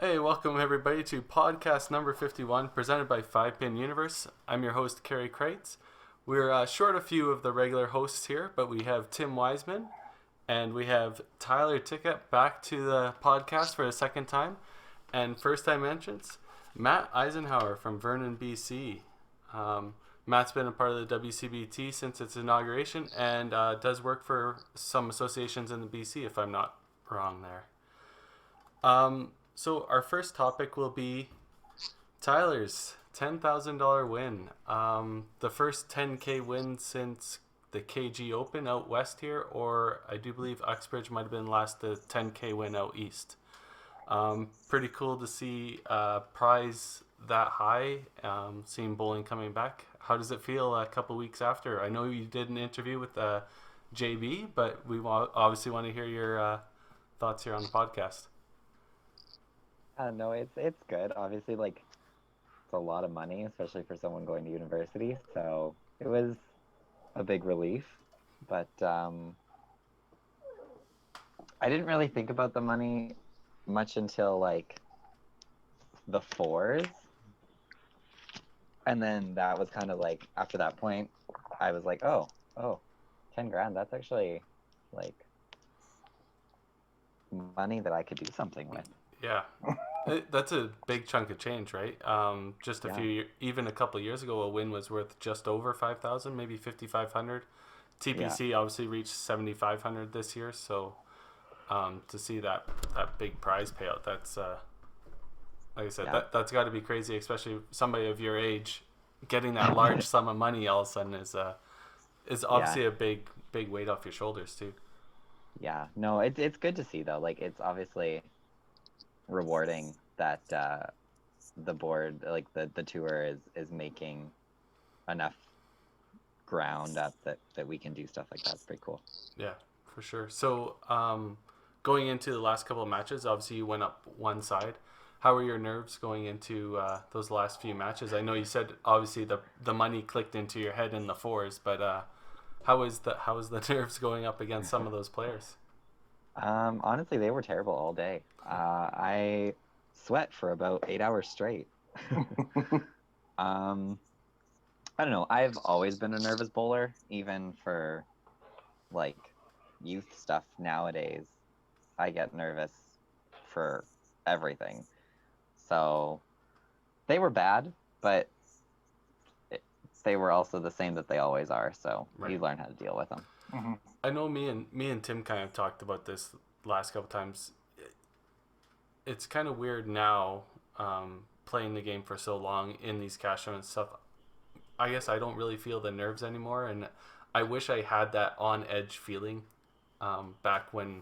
Hey, welcome everybody to podcast number 51, presented by 5-Pin Universe. I'm your host, Karie Kreutz. We're short a few of the regular hosts here, but we have Tim Wiseman and we have Tyler Tytgat back to the podcast for a second time. And first time entrance, Matt Eisenhauer from Vernon, BC. Matt's been a part of the WCBT since its inauguration and does work for some associations in the BC, if I'm not wrong there. So our first topic will be Tyler's $10,000 win. The first 10K win since the KG Open out west here, or I do believe Uxbridge might have been last the 10K win out east. Pretty cool to see a prize that high, seeing bowling coming back. How does it feel a couple weeks after? I know you did an interview with JB, but we obviously want to hear your thoughts here on the podcast. No, it's good. Obviously, it's a lot of money, especially for someone going to university. So it was a big relief. But I didn't really think about the money much until the fours. And then that was kind of after that point, I was like, oh, 10 grand. That's actually money that I could do something with. Yeah. That's a big chunk of change, right? Just even a couple of years ago, a win was worth just over 5,000, maybe 5,500. TPC obviously reached 7,500 this year, so to see that big prize payout, that's like I said, that's got to be crazy, especially somebody of your age getting that large sum of money all of a sudden is obviously a big weight off your shoulders too. Yeah, no, it's good to see though. It's obviously rewarding that the board, the tour is making enough ground up that we can do stuff like that. It's pretty cool. Yeah, for sure. So going into the last couple of matches, obviously you went up one side. How were your nerves going into those last few matches? I know you said obviously the money clicked into your head in the fours, but how was the nerves going up against some of those players? Honestly, they were terrible all day. I sweat for about 8 hours straight. I don't know. I've always been a nervous bowler, even for youth stuff nowadays. I get nervous for everything. So they were bad, but they were also the same that they always are. So you learn how to deal with them. Mm-hmm. I know me and Tim kind of talked about this last couple times. It's kind of weird now playing the game for so long in these cash tournaments and stuff. I guess I don't really feel the nerves anymore, and I wish I had that on edge feeling back when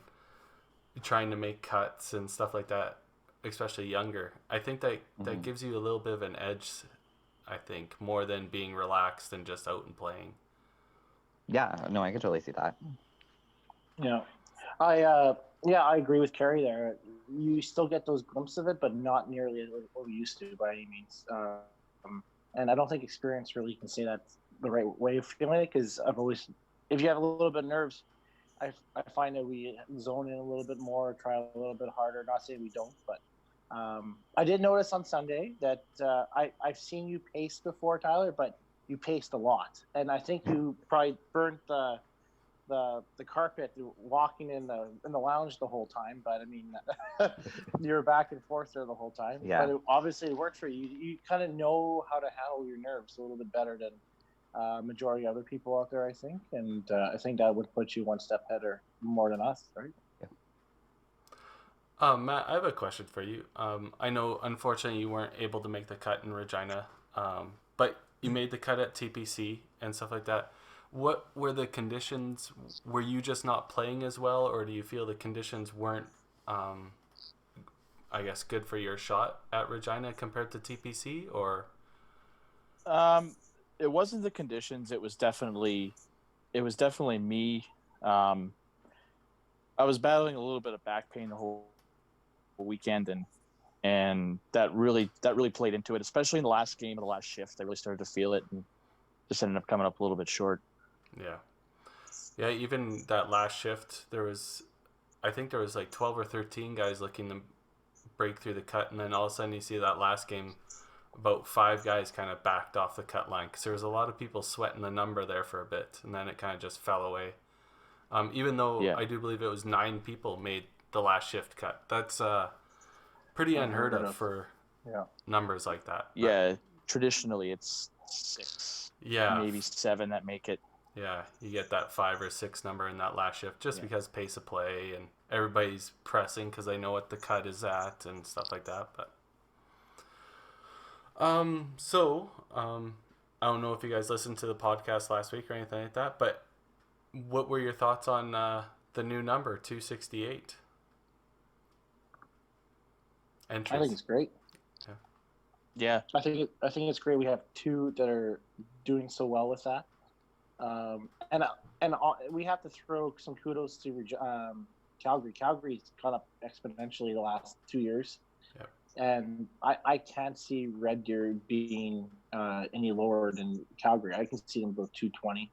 trying to make cuts and stuff like that, especially younger. I think that gives you a little bit of an edge, I think, more than being relaxed and just out and playing. Yeah, no, I could totally see that. Yeah, I agree with Karie there. You still get those glimpses of it, but not nearly what we used to by any means. And I don't think experience really can say that's the right way of feeling it, because if you have a little bit of nerves, I find that we zone in a little bit more, try a little bit harder. Not saying we don't, but I did notice on Sunday that I've seen you pace before, Tyler, but you paced a lot, and I think you probably burnt the carpet walking in the lounge the whole time. But I mean, you were back and forth there the whole time. Yeah. But obviously it worked for you. You kind of know how to handle your nerves a little bit better than majority of other people out there, I think. And I think that would put you one step ahead or more than us, right? Yeah. Matt, I have a question for you. I know, unfortunately, you weren't able to make the cut in Regina, but you made the cut at TPC and stuff like that. What were the conditions? Were you just not playing as well, or do you feel the conditions weren't, I guess, good for your shot at Regina compared to TPC, or? It wasn't the conditions. It was definitely me. I was battling a little bit of back pain the whole weekend, and that really played into it, especially in the last game of the last shift. I really started to feel it and just ended up coming up a little bit short. Yeah, even that last shift, I think there was 12 or 13 guys looking to break through the cut, and then all of a sudden you see that last game, about 5 guys kind of backed off the cut line because there was a lot of people sweating the number there for a bit, and then it kind of just fell away. Even though I do believe it was 9 people made the last shift cut. That's pretty unheard of for numbers like that. Yeah, traditionally it's 6. Yeah, maybe 7 that make it. Yeah, you get that 5 or 6 number in that last shift just because pace of play and everybody's pressing because they know what the cut is at and stuff like that. But I don't know if you guys listened to the podcast last week or anything like that, but what were your thoughts on the new number 268? Entries. I think it's great. Yeah. I think it's great. We have 2 that are doing so well with that. And we have to throw some kudos to Calgary. Calgary's gone up exponentially the last 2 years. Yep. And I can't see Red Deer being any lower than Calgary. I can see them go 220.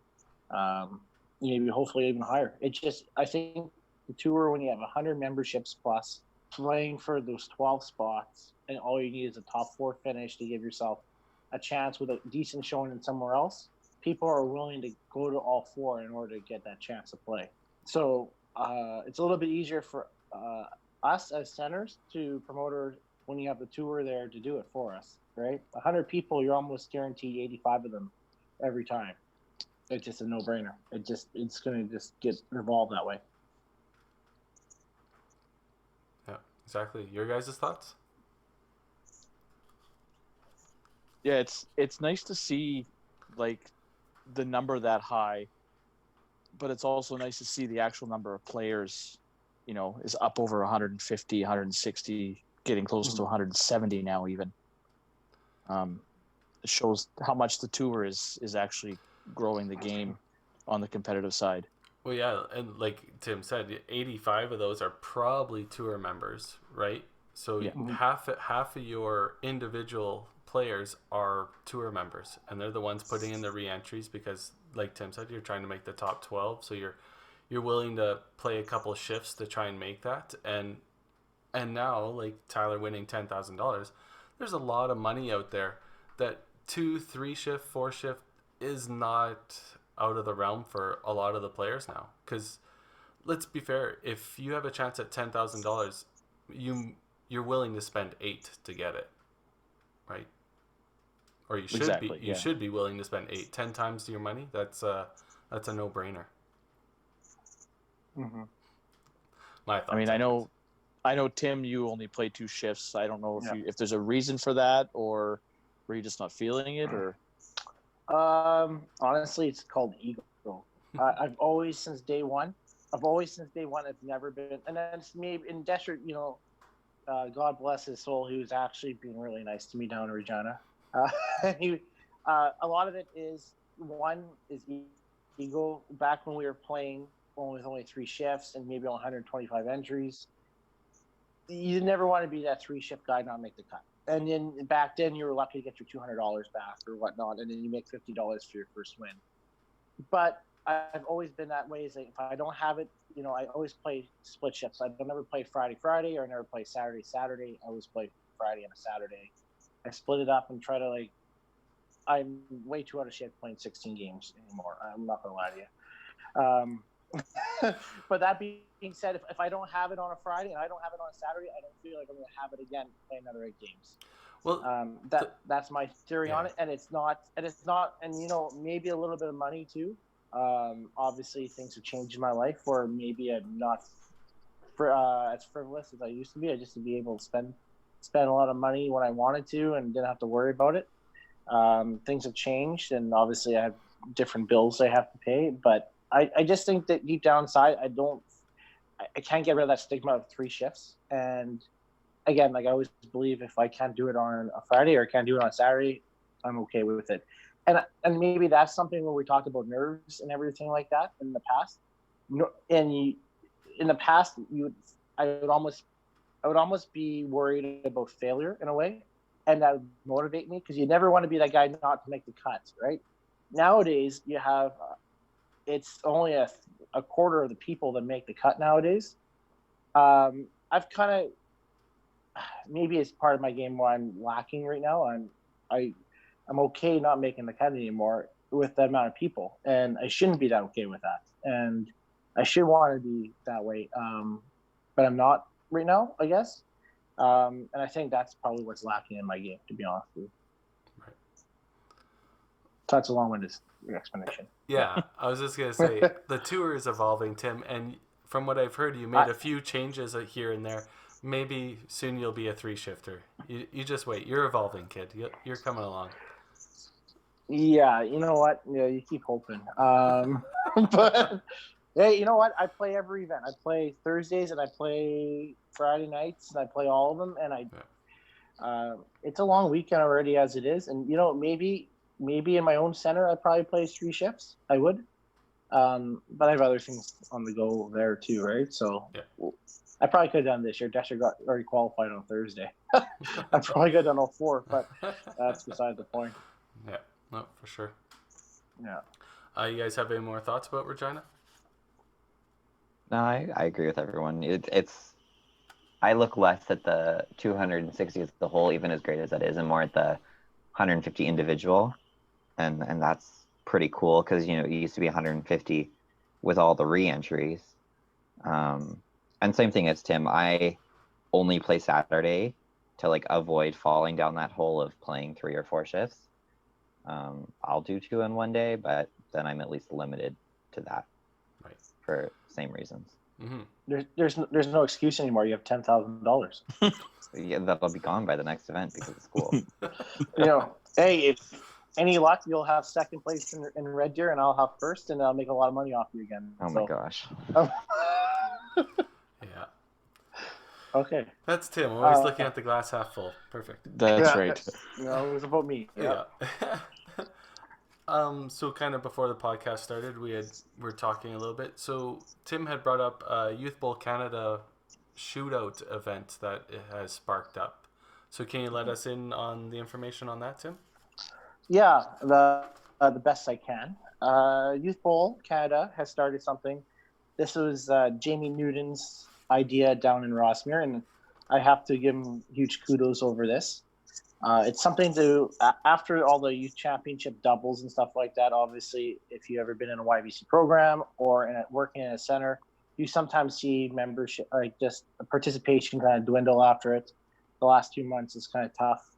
Maybe hopefully even higher. I think the tour, when you have 100 memberships plus, playing for those 12 spots, and all you need is a top 4 finish to give yourself a chance with a decent showing in somewhere else, people are willing to go to all 4 in order to get that chance to play. So it's a little bit easier for us as centers to promote when you have the tour there to do it for us, right? 100 people, you're almost guaranteed 85 of them every time. It's just a no-brainer. It's going to just get revolved that way. Yeah, exactly. Your guys' thoughts? Yeah, it's nice to see like the number that high, but it's also nice to see the actual number of players, is up over 150, 160, getting close to 170 now even. It shows how much the tour is actually growing the game on the competitive side. Well, yeah, and like Tim said, 85 of those are probably tour members, right? So half of your individual players are tour members, and they're the ones putting in the re-entries because, like Tim said, you're trying to make the top 12, so you're willing to play a couple shifts to try and make that. And now, like Tyler winning $10,000, there's a lot of money out there that 2, 3 shift, 4 shift is not out of the realm for a lot of the players now. Because let's be fair, if you have a chance at $10,000, you're willing to spend 8 to get it, right? Or you should be. You should be willing to spend 10 times your money. That's a no-brainer. Mm-hmm. My thoughts. I mean, I know Tim, you only play 2 shifts. I don't know if there's a reason for that, or were you just not feeling it, or? Honestly, it's called ego. I've always since day one. It's never been, and then it's me in Desert. God bless his soul. He was actually being really nice to me down in Regina. A lot of it is ego. Back when we were playing with only 3 shifts and maybe 125 entries, you never want to be that 3-shift guy not make the cut. And then back then you were lucky to get your $200 back or whatnot, and then you make $50 for your first win. But I've always been that way. Is like if I don't have it, I always play split shifts. I don't never play Friday, or I never play Saturday. I always play Friday and a Saturday. I split it up and try to I'm way too out of shape playing 16 games anymore. I'm not gonna lie to you. But that being said, if I don't have it on a Friday and I don't have it on a Saturday, I don't feel like I'm gonna have it again to play another 8 games. Well, that's my theory on it, and it's not, and maybe a little bit of money too. Obviously, things have changed in my life, or maybe I'm not as frivolous as I used to be. I used to be able to spend a lot of money when I wanted to and didn't have to worry about it. Things have changed, and obviously I have different bills I have to pay. But I just think that deep down inside, I can't get rid of that stigma of 3 shifts. And again, I always believe if I can't do it on a Friday or I can't do it on a Saturday, I'm okay with it. And maybe that's something where we talked about nerves and everything like that in the past. In the past, I would almost be worried about failure in a way, and that would motivate me because you never want to be that guy not to make the cuts, right? Nowadays, you have it's only a quarter of the people that make the cut nowadays. I've kind of maybe it's part of my game where I'm lacking right now. I'm okay not making the cut anymore with the amount of people, and I shouldn't be that okay with that. And I should want to be that way, but I'm not right now, I guess. And I think that's probably what's lacking in my game, to be honest with you. Right. So that's a long-winded explanation. Yeah, I was just gonna say the tour is evolving, Tim, and from what I've heard, you made a few changes here and there. Maybe soon you'll be a 3-shifter. You just wait. You're evolving, kid. You're coming along. Yeah, you know what? Yeah, you keep hoping. But hey, you know what? I play every event. I play Thursdays and I play Friday nights and I play all of them. And it's a long weekend already as it is. And maybe in my own center I'd probably play 3 shifts. I would. But I have other things on the go there too, right? So I probably could have done this year. Desher got already qualified on Thursday. I probably could have done all 4, but that's beside the point. Yeah, no, for sure. Yeah. You guys have any more thoughts about Regina? No, I agree with everyone. It's I look less at the 260 as the whole, even as great as that is, and more at the 150 individual, and that's pretty cool because it used to be 150 with all the re-entries. And same thing as Tim, I only play Saturday to avoid falling down that hole of playing 3 or 4 shifts. I'll do 2 in one day, but then I'm at least limited to that, right? For same reasons. Mm-hmm. There's no excuse anymore. You have $10,000. Yeah, that'll be gone by the next event because it's cool. Hey, if any luck, you'll have second place in Red Deer, and I'll have first, and I'll make a lot of money off you again. My gosh. Yeah. Okay. That's Tim. Always looking at the glass half full. Perfect. That's right. No, it was about me. Yeah. So kind of before the podcast started, we're talking a little bit. So Tim had brought up a Youth Bowl Canada shootout event that it has sparked up. So can you let us in on the information on that, Tim? Yeah, the best I can. Youth Bowl Canada has started something. This was Jamie Newton's idea down in Rossmere, and I have to give him huge kudos over this. It's something to, after all the youth championship doubles and stuff like that, obviously, if you've ever been in a YVC program or working in a center, you sometimes see membership, just participation kind of dwindle after it. The last 2 months is kind of tough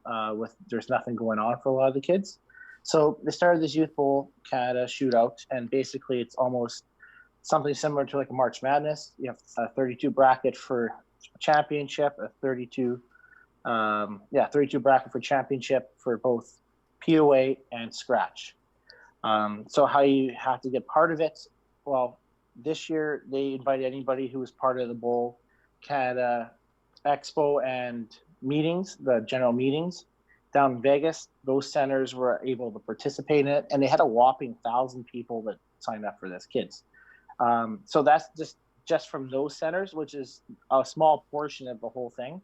there's nothing going on for a lot of the kids. So they started this Youth Bowl Canada shootout, and basically it's almost something similar to a March Madness. You have a 32 bracket for championship, a 32 bracket for championship for both POA and scratch. So how you have to get part of it? Well, this year they invited anybody who was part of the Bowl Canada Expo and meetings, the general meetings down in Vegas. Those centers were able to participate in it, and they had a whopping 1,000 people that signed up for this, kids. So that's just from those centers, which is a small portion of the whole thing.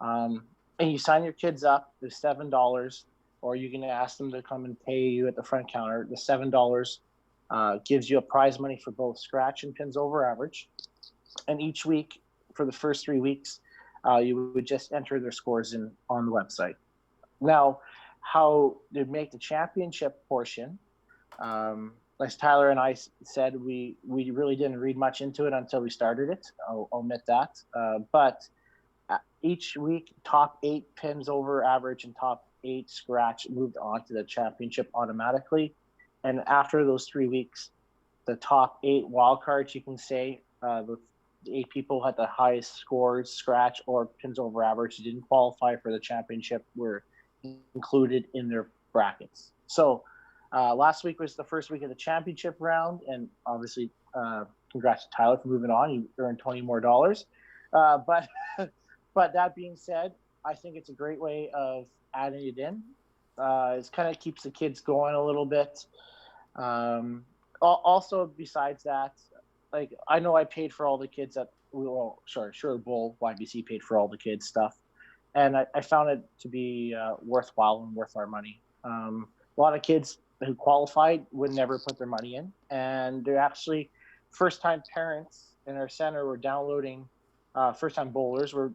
And you sign your kids up. There's $7, or you can ask them to come and pay you at the front counter. The $7 gives you a prize money for both scratch and pins over average. And each week, for the first 3 weeks, you would just enter their scores on the website. Now, how to make the championship portion, as Tyler and I said, we really didn't read much into it until we started it. I'll admit that. But each week, top 8 pins over average and top 8 scratch moved on to the championship automatically. And after those 3 weeks, the top 8 wild cards, you can say, the 8 people had the highest scores, scratch or pins over average, who didn't qualify for the championship, were included in their brackets. So last week was the first week of the championship round, and obviously congrats to Tyler for moving on. You earned $20 more. But that being said, I think it's a great way of adding it in. It kind of keeps the kids going a little bit. Also, besides that, I know I paid for all the kids at Bowl YBC paid for all the kids stuff, and I found it to be worthwhile and worth our money. A lot of kids who qualified would never put their money in, and they're actually first-time parents in our center were downloading first-time bowlers were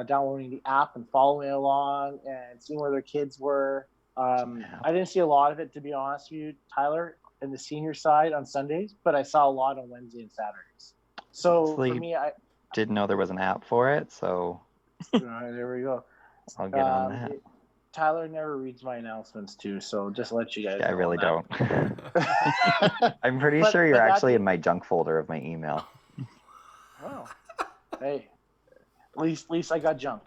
downloading the app and following along and seeing where their kids were. I didn't see a lot of it, to be honest with you, Tyler, in the senior side on Sundays, but I saw a lot on Wednesday and Saturdays. So for me, I didn't know there was an app for it, so there we go. I'll get on that. Tyler never reads my announcements too, so just let you guys know. I really don't. I'm pretty sure you're actually in my junk folder of my email. Oh, hey, at least I got junk.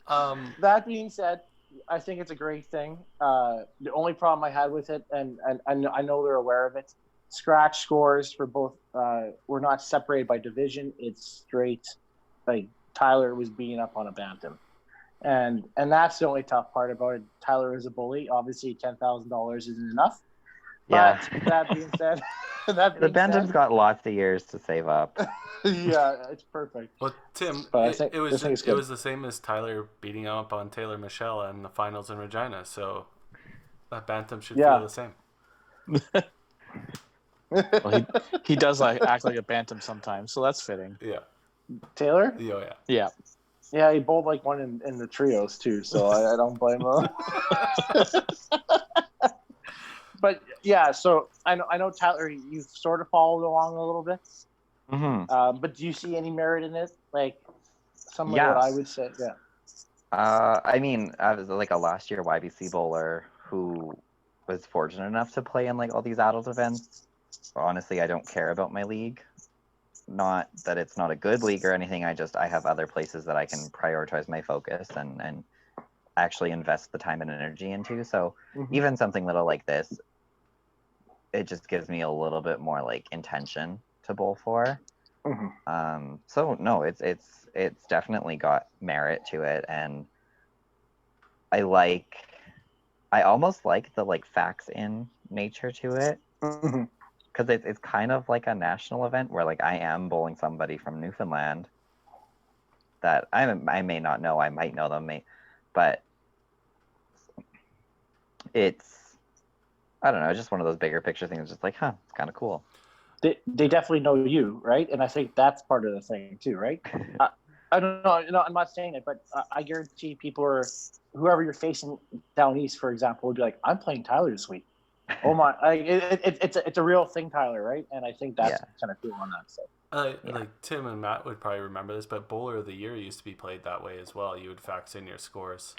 That being said, I think it's a great thing. The only problem I had with it, and I know they're aware of it, scratch scores for both were not separated by division. It's straight, like Tyler was beating up on a bantam. And that's the only tough part about it. Tyler is a bully. Obviously, $10,000 isn't enough. Yeah. But that being said, the Bantam's got lots of years to save up. Yeah, it's perfect. Well, Tim, it was the same as Tyler beating up on Taylor Michelle in the finals in Regina. So that Bantam should feel the same. Well, he does act like a Bantam sometimes, so that's fitting. Yeah. Taylor? Oh, yeah. Yeah. Yeah, he bowled like one in the trios too, so I don't blame him. But yeah, so I know Tyler, you've sort of followed along a little bit. Mm-hmm. But do you see any merit in it? Like some of what I would say, yeah. I mean, I was like a last year YBC bowler who was fortunate enough to play in like all these adult events. Honestly, I don't care about my league. Not that it's not a good league or anything. I have other places that I can prioritize my focus and actually invest the time and energy into. So even something little like this, it just gives me a little bit more like intention to bowl for. So no, it's definitely got merit to it, and I almost like the like facts in nature to it. Because it's kind of like a national event where like I am bowling somebody from Newfoundland that I may not know, I might know them, but it's, I don't know, just one of those bigger picture things. Just like, it's kind of cool. They definitely know you, right? And I think that's part of the thing too, right? I don't know. I'm not saying it, but I guarantee people are, whoever you're facing down east, for example, would be like, I'm playing Tyler this week. Oh my! It's a real thing, Tyler, right? And I think that's kind of cool on that side. Like Tim and Matt would probably remember this, but Bowler of the Year used to be played that way as well. You would fax in your scores.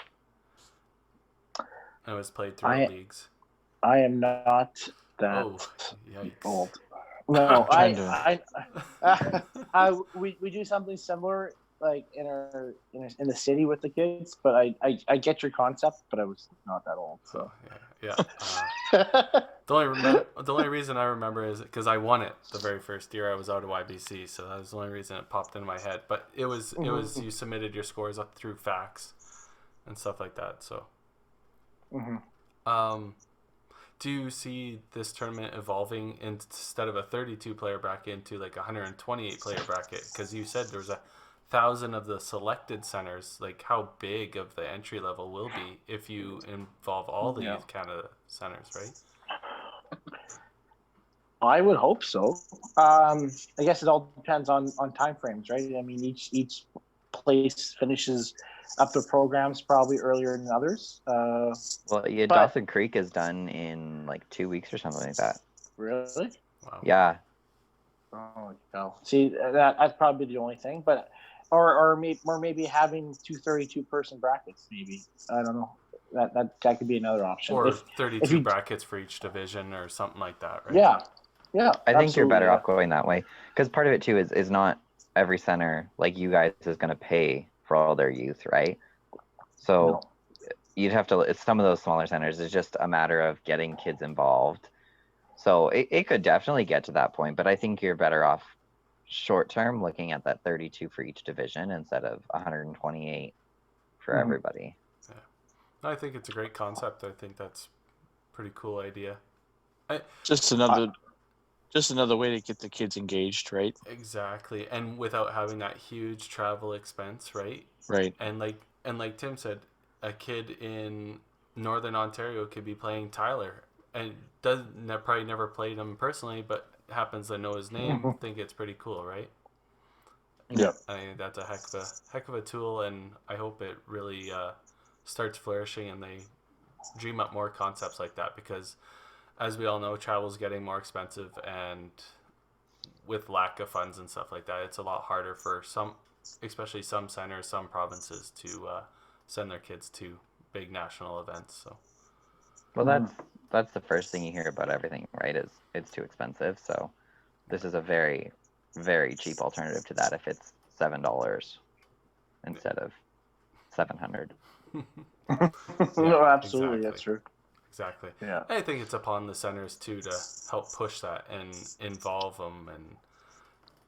And it was played through leagues. I am not that old. No, we do something similar, like in the city with the kids. But I get your concept, but I was not that old. So yeah. The only reason I remember is because I won it the very first year I was out of YBC, so that was the only reason it popped into my head. But it was you submitted your scores up through fax and stuff like that. So, do you see this tournament evolving instead of a 32 player bracket into like a 128 player bracket? Because you said there's 1,000 of the selected centers. Like, how big of the entry level will be if you involve all the Youth Canada centers, right? I would hope so. I guess it all depends on time frames, right? I mean, each place finishes up their programs probably earlier than others. Dawson Creek is done in like 2 weeks or something like that. Really? Wow. Yeah. Oh no. See, that's probably the only thing, but or maybe having 2 32-person brackets. Maybe, I don't know. That could be another option. Or 32 brackets for each division or something like that, right? Yeah. I think you're better off going that way, because part of it too is not every center like you guys is going to pay for all their youth, right? So you'd have to. It's some of those smaller centers. It's just a matter of getting kids involved. So it could definitely get to that point, but I think you're better off short term looking at that 32 for each division instead of 128 for everybody. I think it's a great concept. I think that's a pretty cool idea. Just another way to get the kids engaged, right? Exactly, and without having that huge travel expense, right? Right. And like Tim said, a kid in Northern Ontario could be playing Tyler, and probably never played him personally, but happens to know his name. Think it's pretty cool, right? Yeah. I think that's a heck of a tool, and I hope it really starts flourishing and they dream up more concepts like that, because as we all know, travel is getting more expensive, and with lack of funds and stuff like that, it's a lot harder for some, especially some centers, some provinces, to send their kids to big national events. So, Well, that's the first thing you hear about everything, right? Is it's too expensive. So this is a very, very cheap alternative to that. If it's $7 instead of 700. No, absolutely, exactly. that's true. Exactly. Yeah. I think it's upon the centers too to help push that and involve them and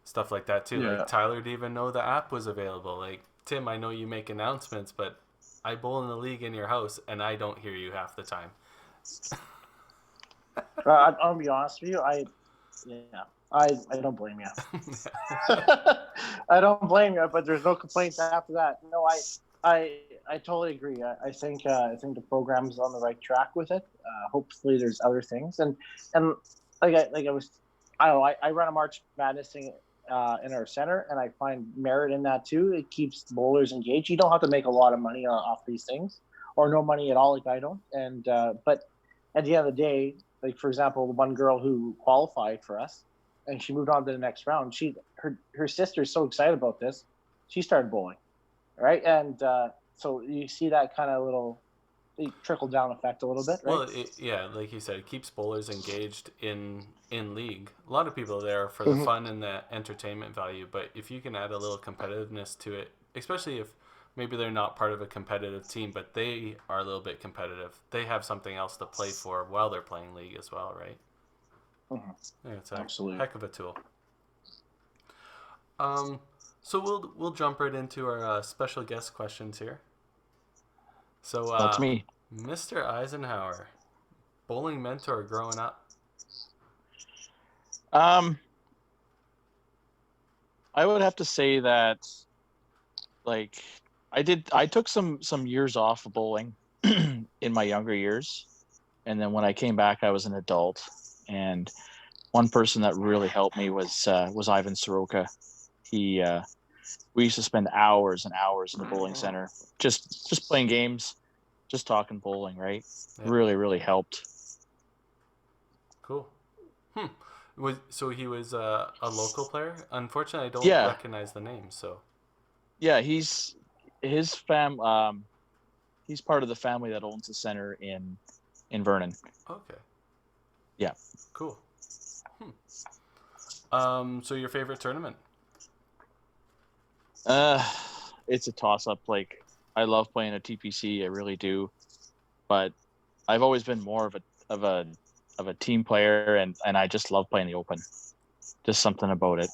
stuff like that too. Yeah. Like, Tyler didn't even know the app was available. Like, Tim, I know you make announcements, but I bowl in the league in your house and I don't hear you half the time. I'll be honest with you. I don't blame you. I don't blame you, but there's no complaints after that. No, I totally agree. I think the program's on the right track with it. Hopefully, there's other things, and I run a March Madness thing in our center, and I find merit in that too. It keeps bowlers engaged. You don't have to make a lot of money off these things, or no money at all, like I don't. And but at the end of the day, like for example, the one girl who qualified for us, and she moved on to the next round. Her sister's so excited about this, she started bowling, right? And so you see that kind of little trickle down effect a little bit, right? Well, like you said, it keeps bowlers engaged in league. A lot of people are there for the fun and the entertainment value, but if you can add a little competitiveness to it, especially if maybe they're not part of a competitive team, but they are a little bit competitive, they have something else to play for while they're playing league as well, right? Yeah, it's a Absolutely. heck of a tool. So we'll jump right into our special guest questions here. So That's me. Mr. Eisenhauer, bowling mentor growing up. I would have to say that, like, I took some years off of bowling in my younger years, and then when I came back, I was an adult. And one person that really helped me was Ivan Soroka. We used to spend hours and hours in the bowling center, just playing games, just talking bowling, right? Yeah. Really helped. Cool. So he was a local player? Unfortunately, I don't recognize the name. So yeah, he's part of the family that owns the center in Vernon. Okay. Yeah. Cool. So your favorite tournament? It's a toss-up. Like, I love playing a TPC, I really do, but I've always been more of a team player, and I just love playing the Open. Just something about it.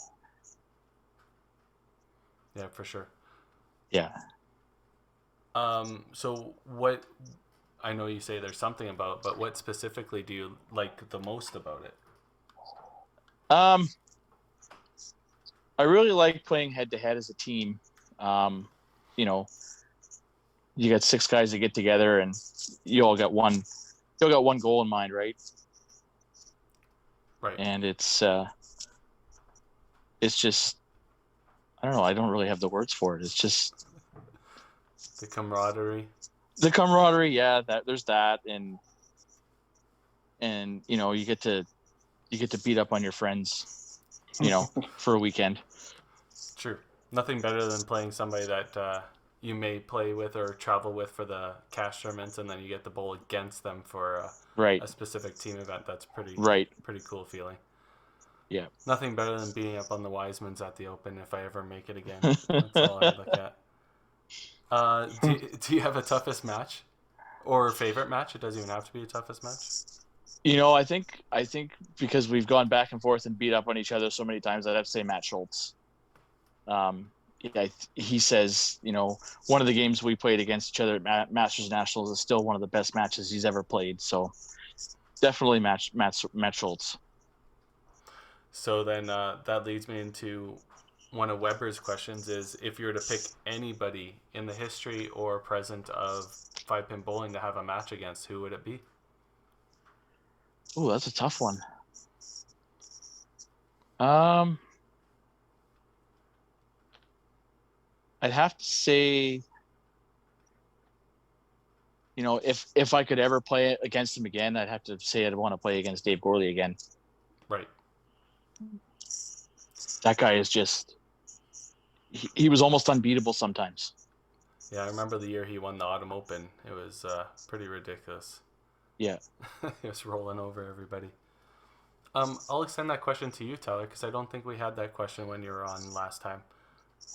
Yeah, for sure. Yeah. So what? I know you say there's something about, but what specifically do you like the most about it? I really like playing head-to-head as a team. You know, you got 6 guys that get together, and you all got one goal in mind, right? Right. And it's just, I don't know. I don't really have the words for it. It's just the camaraderie. The camaraderie, yeah. There's that, and you know, you get to beat up on your friends, you know, for a weekend. True. Nothing better than playing somebody that you may play with or travel with for the cash tournaments, and then you get the bowl against them for a specific team event. That's pretty cool feeling. Yeah. Nothing better than beating up on the Wisemans at the Open if I ever make it again. That's all I look at. Do you have a toughest match or favorite match? It doesn't even have to be a toughest match. You know, I think because we've gone back and forth and beat up on each other so many times, I'd have to say Matt Schultz. He says, you know, one of the games we played against each other at Masters Nationals is still one of the best matches he's ever played. So definitely Matt Schultz. So then that leads me into one of Weber's questions is, if you were to pick anybody in the history or present of 5-pin bowling to have a match against, who would it be? Oh, that's a tough one. I'd have to say, you know, if I could ever play against him again, I'd have to say I'd want to play against Dave Gorley again. Right. That guy is just, he was almost unbeatable sometimes. Yeah, I remember the year he won the Autumn Open. It was pretty ridiculous. Yeah. He was rolling over everybody. I'll extend that question to you, Tyler, because I don't think we had that question when you were on last time.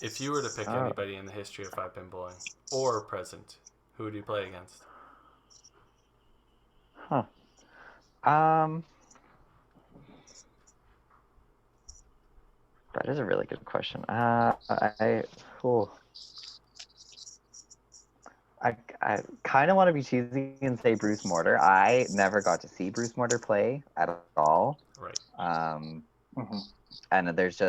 If you were to pick anybody in the history of 5-pin bowling or present, who would you play against? Huh. That is a really good question. I kind of want to be cheesy and say Bruce Mortar. I never got to see Bruce Mortar play at all. Right. And there's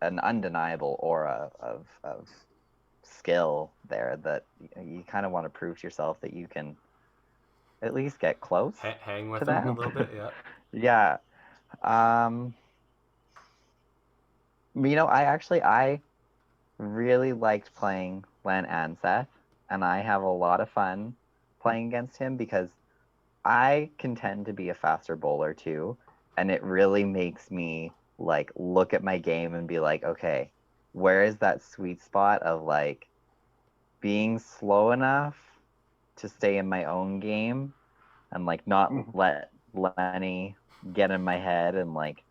an undeniable aura of skill there that you kind of want to prove to yourself that you can at least get close. Hang with to him that. a little bit, yeah. Yeah. You know, I really liked playing Len Anseth, and I have a lot of fun playing against him because I can tend to be a faster bowler too, and it really makes me like look at my game and be like, okay, where is that sweet spot of like being slow enough to stay in my own game and like not let Lenny get in my head and like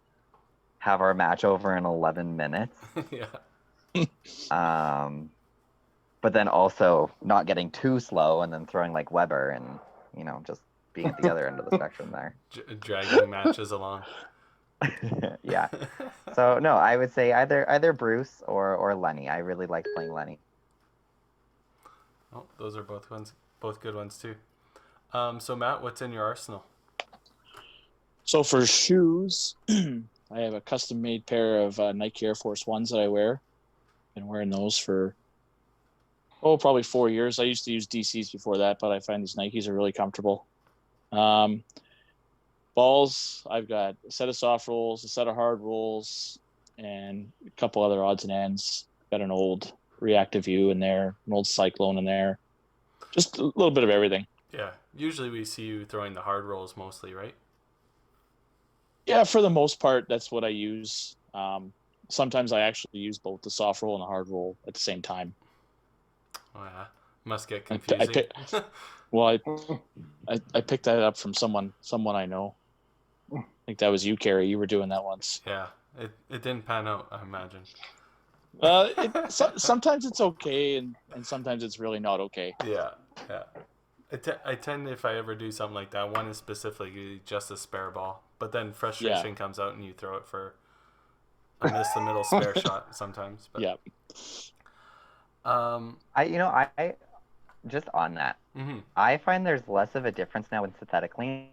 have our match over in 11 minutes. Yeah. But then also not getting too slow and then throwing like Weber and, you know, just being at the other end of the spectrum there. Dragging matches along. Yeah. So no, I would say either Bruce or Lenny. I really like playing Lenny. Oh, those are both good ones too. So Matt, what's in your arsenal? So for shoes, I have a custom-made pair of Nike Air Force Ones that I wear. Been wearing those for probably 4 years. I used to use DCs before that, but I find these Nikes are really comfortable. Balls, I've got a set of soft rolls, a set of hard rolls, and a couple other odds and ends. Got an old Reactive View in there, an old Cyclone in there. Just a little bit of everything. Yeah. Usually we see you throwing the hard rolls mostly, right? Yeah, for the most part, that's what I use. Sometimes I actually use both the soft roll and the hard roll at the same time. Oh yeah, must get confusing. I picked that up from someone I know. I think that was you, Karie. You were doing that once. Yeah, it didn't pan out, I imagine. Sometimes it's okay, and sometimes it's really not okay. Yeah. I tend, if I ever do something like that, one is specifically just a spare ball, but then frustration comes out and you throw it for a miss the middle spare shot sometimes. But. Yeah. I just on that, I find there's less of a difference now in synthetic lanes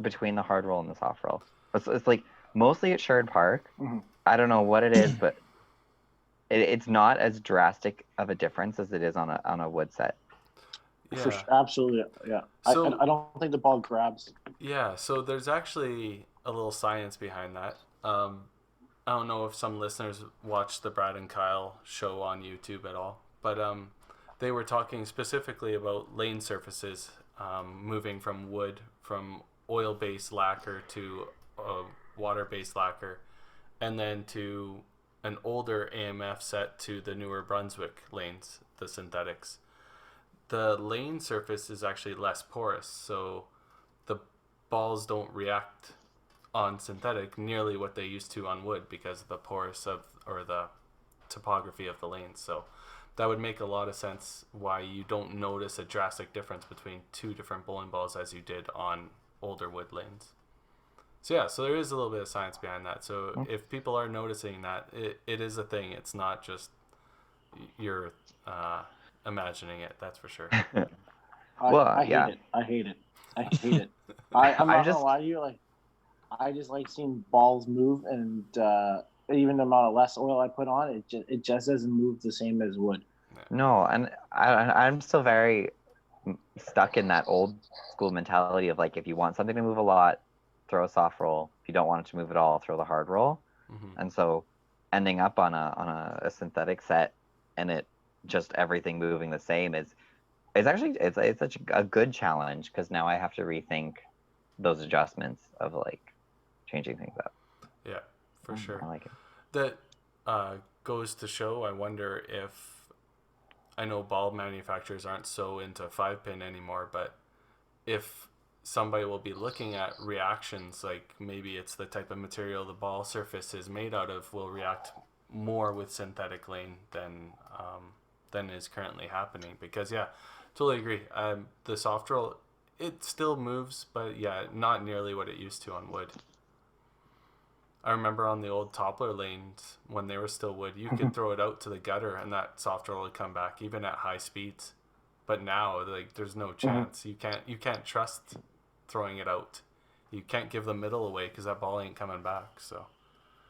between the hard roll and the soft roll. It's like mostly at Sherwood Park. I don't know what it is, but it's not as drastic of a difference as it is on a wood set. Yeah. Absolutely, yeah. So, I don't think the ball grabs. Yeah, so there's actually a little science behind that. I don't know if some listeners watch the Brad and Kyle show on YouTube at all, but they were talking specifically about lane surfaces moving from wood, from oil-based lacquer to water-based lacquer, and then to an older AMF set to the newer Brunswick lanes, the synthetics. The lane surface is actually less porous, so the balls don't react on synthetic nearly what they used to on wood because of the porous or the topography of the lanes. So that would make a lot of sense why you don't notice a drastic difference between two different bowling balls as you did on older wood lanes. So yeah, so there is a little bit of science behind that. So if people are noticing that, it is a thing. It's not just you're imagining it, that's for sure. I hate it. I'm not gonna lie to you, like I just like seeing balls move, and even the amount of less oil I put on, it just doesn't move the same as wood. No, and I'm still very stuck in that old school mentality of like, if you want something to move a lot, throw a soft roll. If you don't want it to move at all, throw the hard roll. And so ending up on a synthetic set and it just everything moving the same is actually it's such a good challenge because now I have to rethink those adjustments of like changing things up. Yeah, for sure. I like it. That goes to show. I wonder if I know ball manufacturers aren't so into 5-pin anymore, but if somebody will be looking at reactions, like maybe it's the type of material the ball surface is made out of will react more with synthetic lane than is currently happening. Because yeah, totally agree. The soft roll, it still moves, but yeah, not nearly what it used to on wood. I remember on the old Toppler lanes when they were still wood, you could throw it out to the gutter and that soft roll would come back even at high speeds. But now, like, there's no chance. You can't trust throwing it out. You can't give the middle away because that ball ain't coming back. So,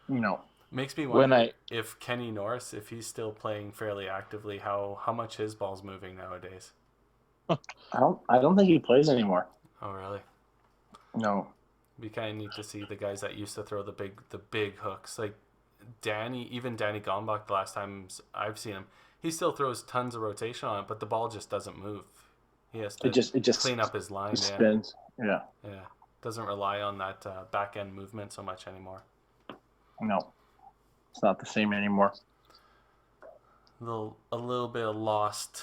No. makes me wonder if Kenny Norris, if he's still playing fairly actively, how much his ball's moving nowadays. I don't think he plays anymore. Oh, really? No. We kind of need to see the guys that used to throw the big hooks, like Danny Gombach. The last times I've seen him, he still throws tons of rotation on it, but the ball just doesn't move. He has to it just clean up his line. spins. Yeah. Doesn't rely on that back end movement so much anymore. No, it's not the same anymore. A little bit of lost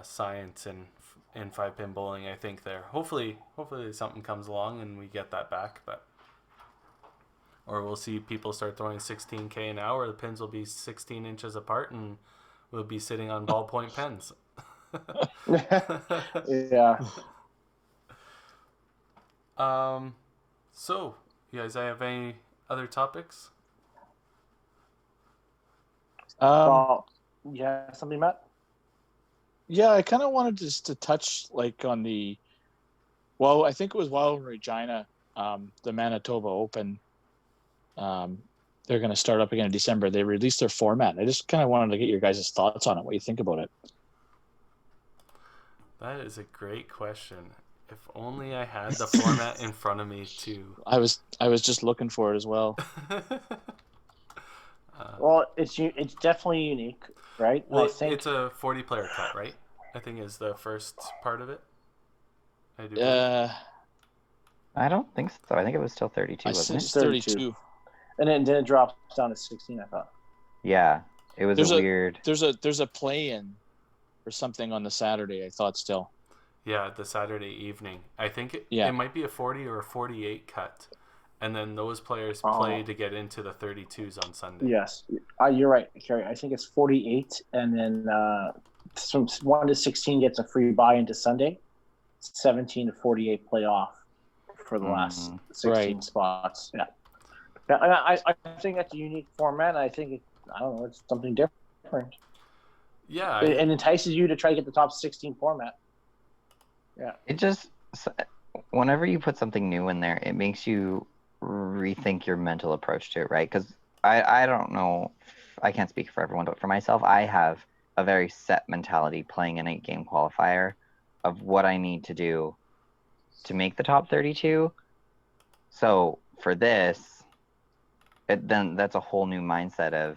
science in 5-pin bowling, I think there. Hopefully something comes along and we get that back, or we'll see people start throwing 16K an hour. The pins will be 16 inches apart and we'll be sitting on ballpoint pens. Yeah. So you guys have any other topics? Well, yeah, something, Matt? Yeah, I kind of wanted just to touch like on I think it was while in Regina, the Manitoba Open. They're going to start up again in December. They released their format. I just kind of wanted to get your guys' thoughts on it. What do you think about it? That is a great question. If only I had the format in front of me too. I was just looking for it as well. Well, it's definitely unique, right? Well, I think it's a 40-player cut, right? I think is the first part of it. I do. I don't think so. I think it was still 32, wasn't it? It's 32. And then it drops down to 16, I thought. Yeah, it was weird. There's a play-in or something on the Saturday, I thought still. Yeah, the Saturday evening. I think it might be a 40 or a 48 cut. And then those players play to get into the 32s on Sunday. Yes. You're right, Karie. I think it's 48, and then from 1 to 16 gets a free buy into Sunday. 17 to 48 play off for the last 16 spots. Yeah. I think that's a unique format. I think, it's something different. Yeah. It entices you to try to get the top 16 format. Yeah. It just, whenever you put something new in there, it makes you rethink your mental approach to it, right? Because I don't know, I can't speak for everyone, but for myself, I have a very set mentality playing an 8-game qualifier of what I need to do to make the top 32. So for this, then that's a whole new mindset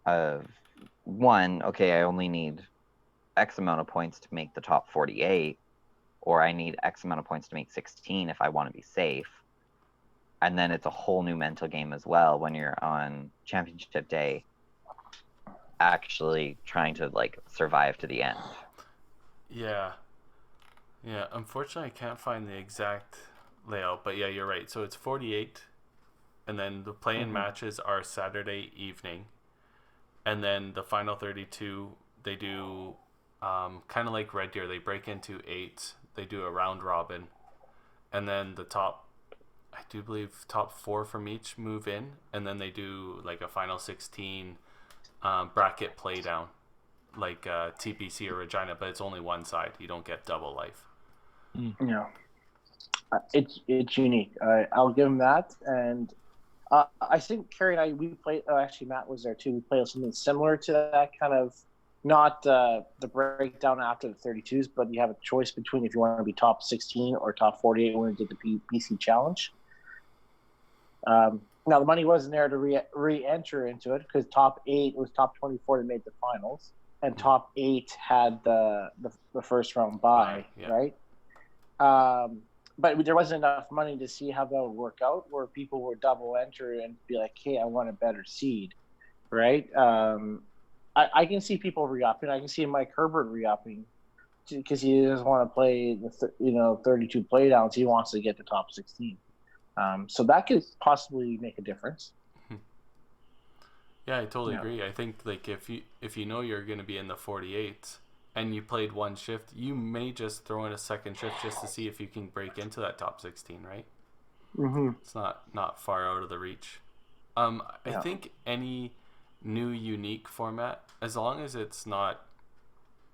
of one, okay, I only need X amount of points to make the top 48, or I need X amount of points to make 16 if I want to be safe. And then it's a whole new mental game as well when you're on championship day, actually trying to survive to the end. Yeah. Unfortunately, I can't find the exact layout, but yeah, you're right. So it's 48, and then the play-in matches are Saturday evening, and then the final 32 they do kind of like Red Deer. They break into 8. They do a round robin, and then the top, I do believe top 4 from each move in, and then they do like a final 16 bracket play down, like TPC or Regina, but it's only one side. You don't get double life. Yeah, it's unique. I'll give him that, and I think Karie and I we played. Actually, Matt was there too. We played something similar to that kind of. Not the breakdown after the 32s, but you have a choice between if you want to be top 16 or top 48 when we did the PC challenge. Now the money wasn't there to re-enter into it because top 8 was top 24 that made the finals, and top 8 had the first round bye, right? But there wasn't enough money to see how that would work out, where people would double enter and be like, "Hey, I want a better seed," right? I can see people re-upping. I can see Mike Herbert re-upping because he doesn't want to play the 32 playdowns. He wants to get the top 16. So that could possibly make a difference. Yeah, I totally agree. I think like if you know you're going to be in the 48 and you played one shift, you may just throw in a second shift just to see if you can break into that top 16, right? Mm-hmm. It's not far out of the reach. I think any new unique format, as long as it's not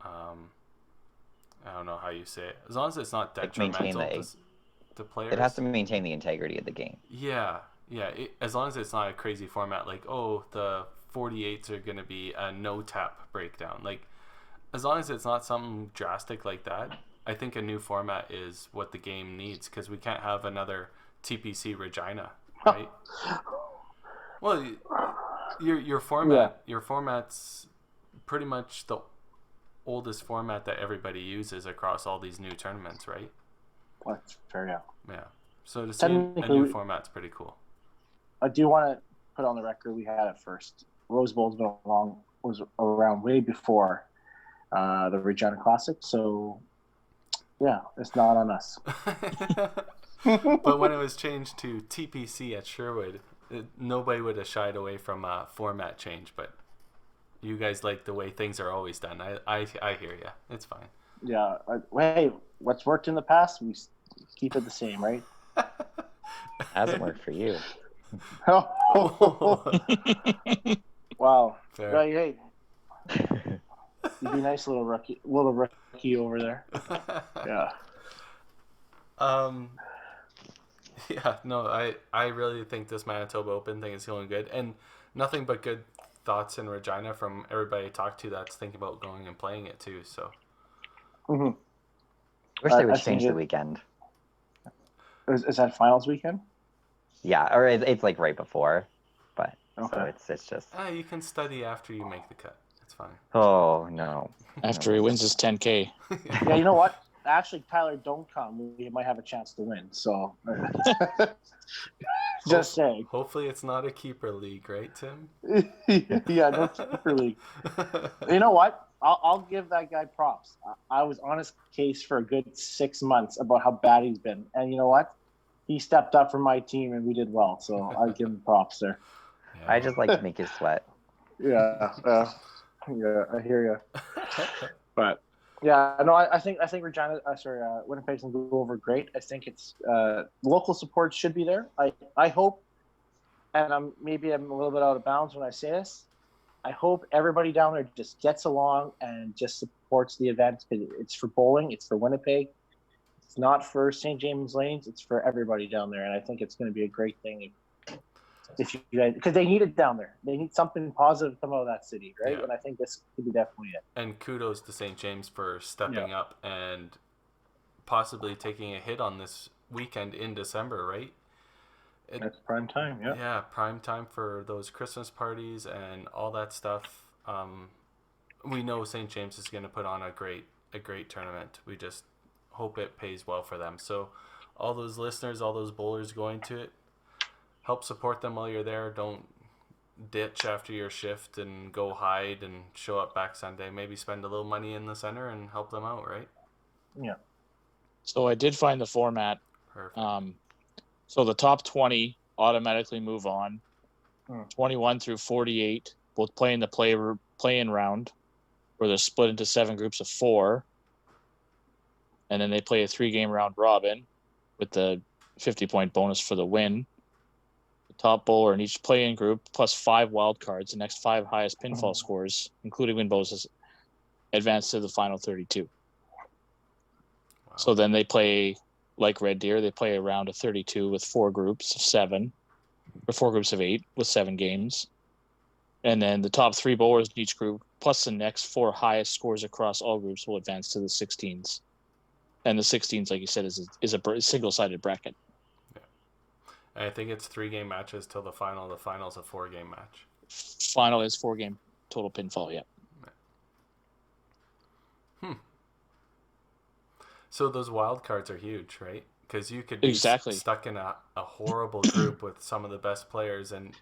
I don't know how you say it, as long as it's not detrimental to players. It has to maintain the integrity of the game. Yeah. As long as it's not a crazy format like, the 48s are going to be a no-tap breakdown. Like, as long as it's not something drastic like that, I think a new format is what the game needs, because we can't have another TPC Regina, right? Well, your format's pretty much the oldest format that everybody uses across all these new tournaments, right? That's fair, yeah. Yeah. So to see a new format's pretty cool. I do want to put on the record we had it first. Rose Bowl's was around way before the Regina Classic, so yeah, it's not on us. But when it was changed to TPC at Sherwood, nobody would have shied away from a format change, but you guys like the way things are always done. I hear you. It's fine. Yeah. Hey, what's worked in the past, we keep it the same, right? Hasn't worked for you. Wow. Fair. Hey, you'd be nice, little rookie over there. Yeah. Yeah. No, I really think this Manitoba Open thing is going good, and nothing but good thoughts in Regina from everybody I talked to that's thinking about going and playing it too. So. Mm-hmm. Wish they would change the weekend. Is that finals weekend? Yeah, or it's like right before, but okay. So it's just. You can study after you make the cut. It's fine. Oh no! After he wins his 10K. Yeah, you know what? Actually, Tyler, don't come. We might have a chance to win. So, just saying. Hopefully, it's not a keeper league, right, Tim? Yeah, no keeper league. You know what? I'll give that guy props. I was on his case for a good 6 months about how bad he's been, and you know what? He stepped up for my team, and we did well. So I give him props there. Yeah. I just like to make you sweat. Yeah, I hear you. But yeah, no, I think Regina, Winnipeg's gonna go over great. I think it's local support should be there. I hope, and I'm a little bit out of bounds when I say this. I hope everybody down there just gets along and just supports the event, because it's for bowling, it's for Winnipeg. It's not for St. James Lanes. It's for everybody down there, and I think it's going to be a great thing if you guys, because they need it down there. They need something positive to come out of that city, right? Yeah. And I think this could be definitely it. And kudos to St. James for stepping up and possibly taking a hit on this weekend in December, right? That's prime time, yeah. Yeah, prime time for those Christmas parties and all that stuff. We know St. James is going to put on a great tournament. We just hope it pays well for them. So all those listeners, all those bowlers going to it, help support them while you're there. Don't ditch after your shift and go hide and show up back Sunday. Maybe spend a little money in the center and help them out, right? Yeah. So I did find the format. Perfect. So the top 20 automatically move on. 21 through 48 both play in the play-in round, where they're split into 7 groups of 4. And then they play a 3-game round robin with the 50-point bonus for the win. The top bowler in each play-in group, plus 5 wild cards, the next 5 highest pinfall scores, including win bonuses, advance to the final 32. Wow. So then they play, like Red Deer, they play a round of 32 with 4 groups of 7, or 4 groups of 8 with 7 games. And then the top 3 bowlers in each group, plus the next 4 highest scores across all groups, will advance to the 16s. And the 16s, like you said, is a single-sided bracket. Yeah. And I think it's 3-game matches till the final. The final's a 4-game match. Final is 4-game total pinfall. Yeah. So those wild cards are huge, right? Because you could be stuck in a horrible group with some of the best players and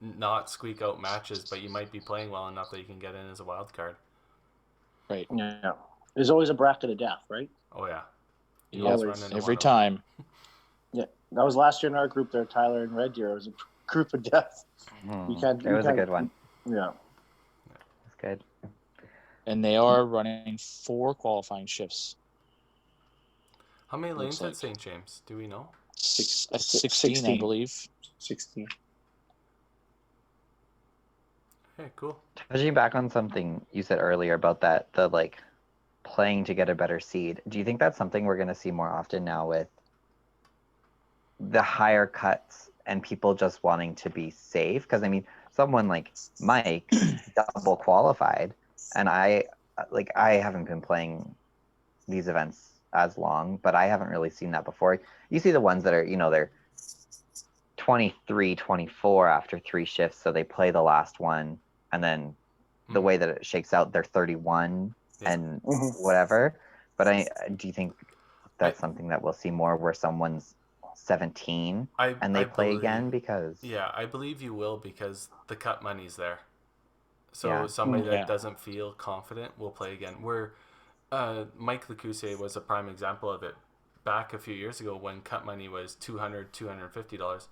not squeak out matches, but you might be playing well enough that you can get in as a wild card. Right. Yeah. There's always a bracket of death, right? Oh, yeah. Every time. Yeah. That was last year in our group there, Tyler and Red Deer. It was a group of death. It was a good one. Yeah. It's good. And they are running 4 qualifying shifts. How many lanes at St. James? Do we know? 16, I believe. 16. Okay, cool. Touching back on something you said earlier about that, the like playing to get a better seed. Do you think that's something we're going to see more often now with the higher cuts and people just wanting to be safe? Because I mean, someone like Mike double qualified, and I haven't been playing these events as long, but I haven't really seen that before. You see the ones that are, they're 23, 24 after 3 shifts, so they play the last one, and then the way that it shakes out, they're 31 and whatever. But do you think that's something that we'll see more, where someone's 17 and they play again? Because I believe you will, because the cut money's there. So somebody that doesn't feel confident will play again. Where Mike Lecoussier was a prime example of it. Back a few years ago when cut money was $200, $250,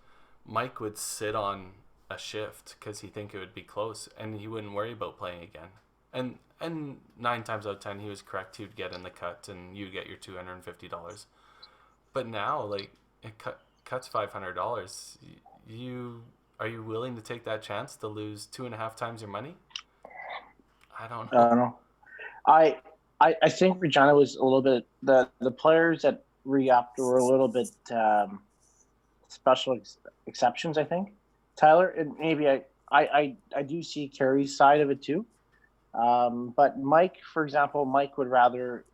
Mike would sit on a shift because he think it would be close, and he wouldn't worry about playing again. And 9 times out of 10 he was correct. He would get in the cut and you get your $250. But now, like, it cuts $500. Are you willing to take that chance to lose 2.5 times your money? I don't know. I think Regina was a little bit, the players that re-upped were a little bit special exceptions, I think. Tyler, and maybe I do see Karie's side of it too. But Mike, for example, Mike would rather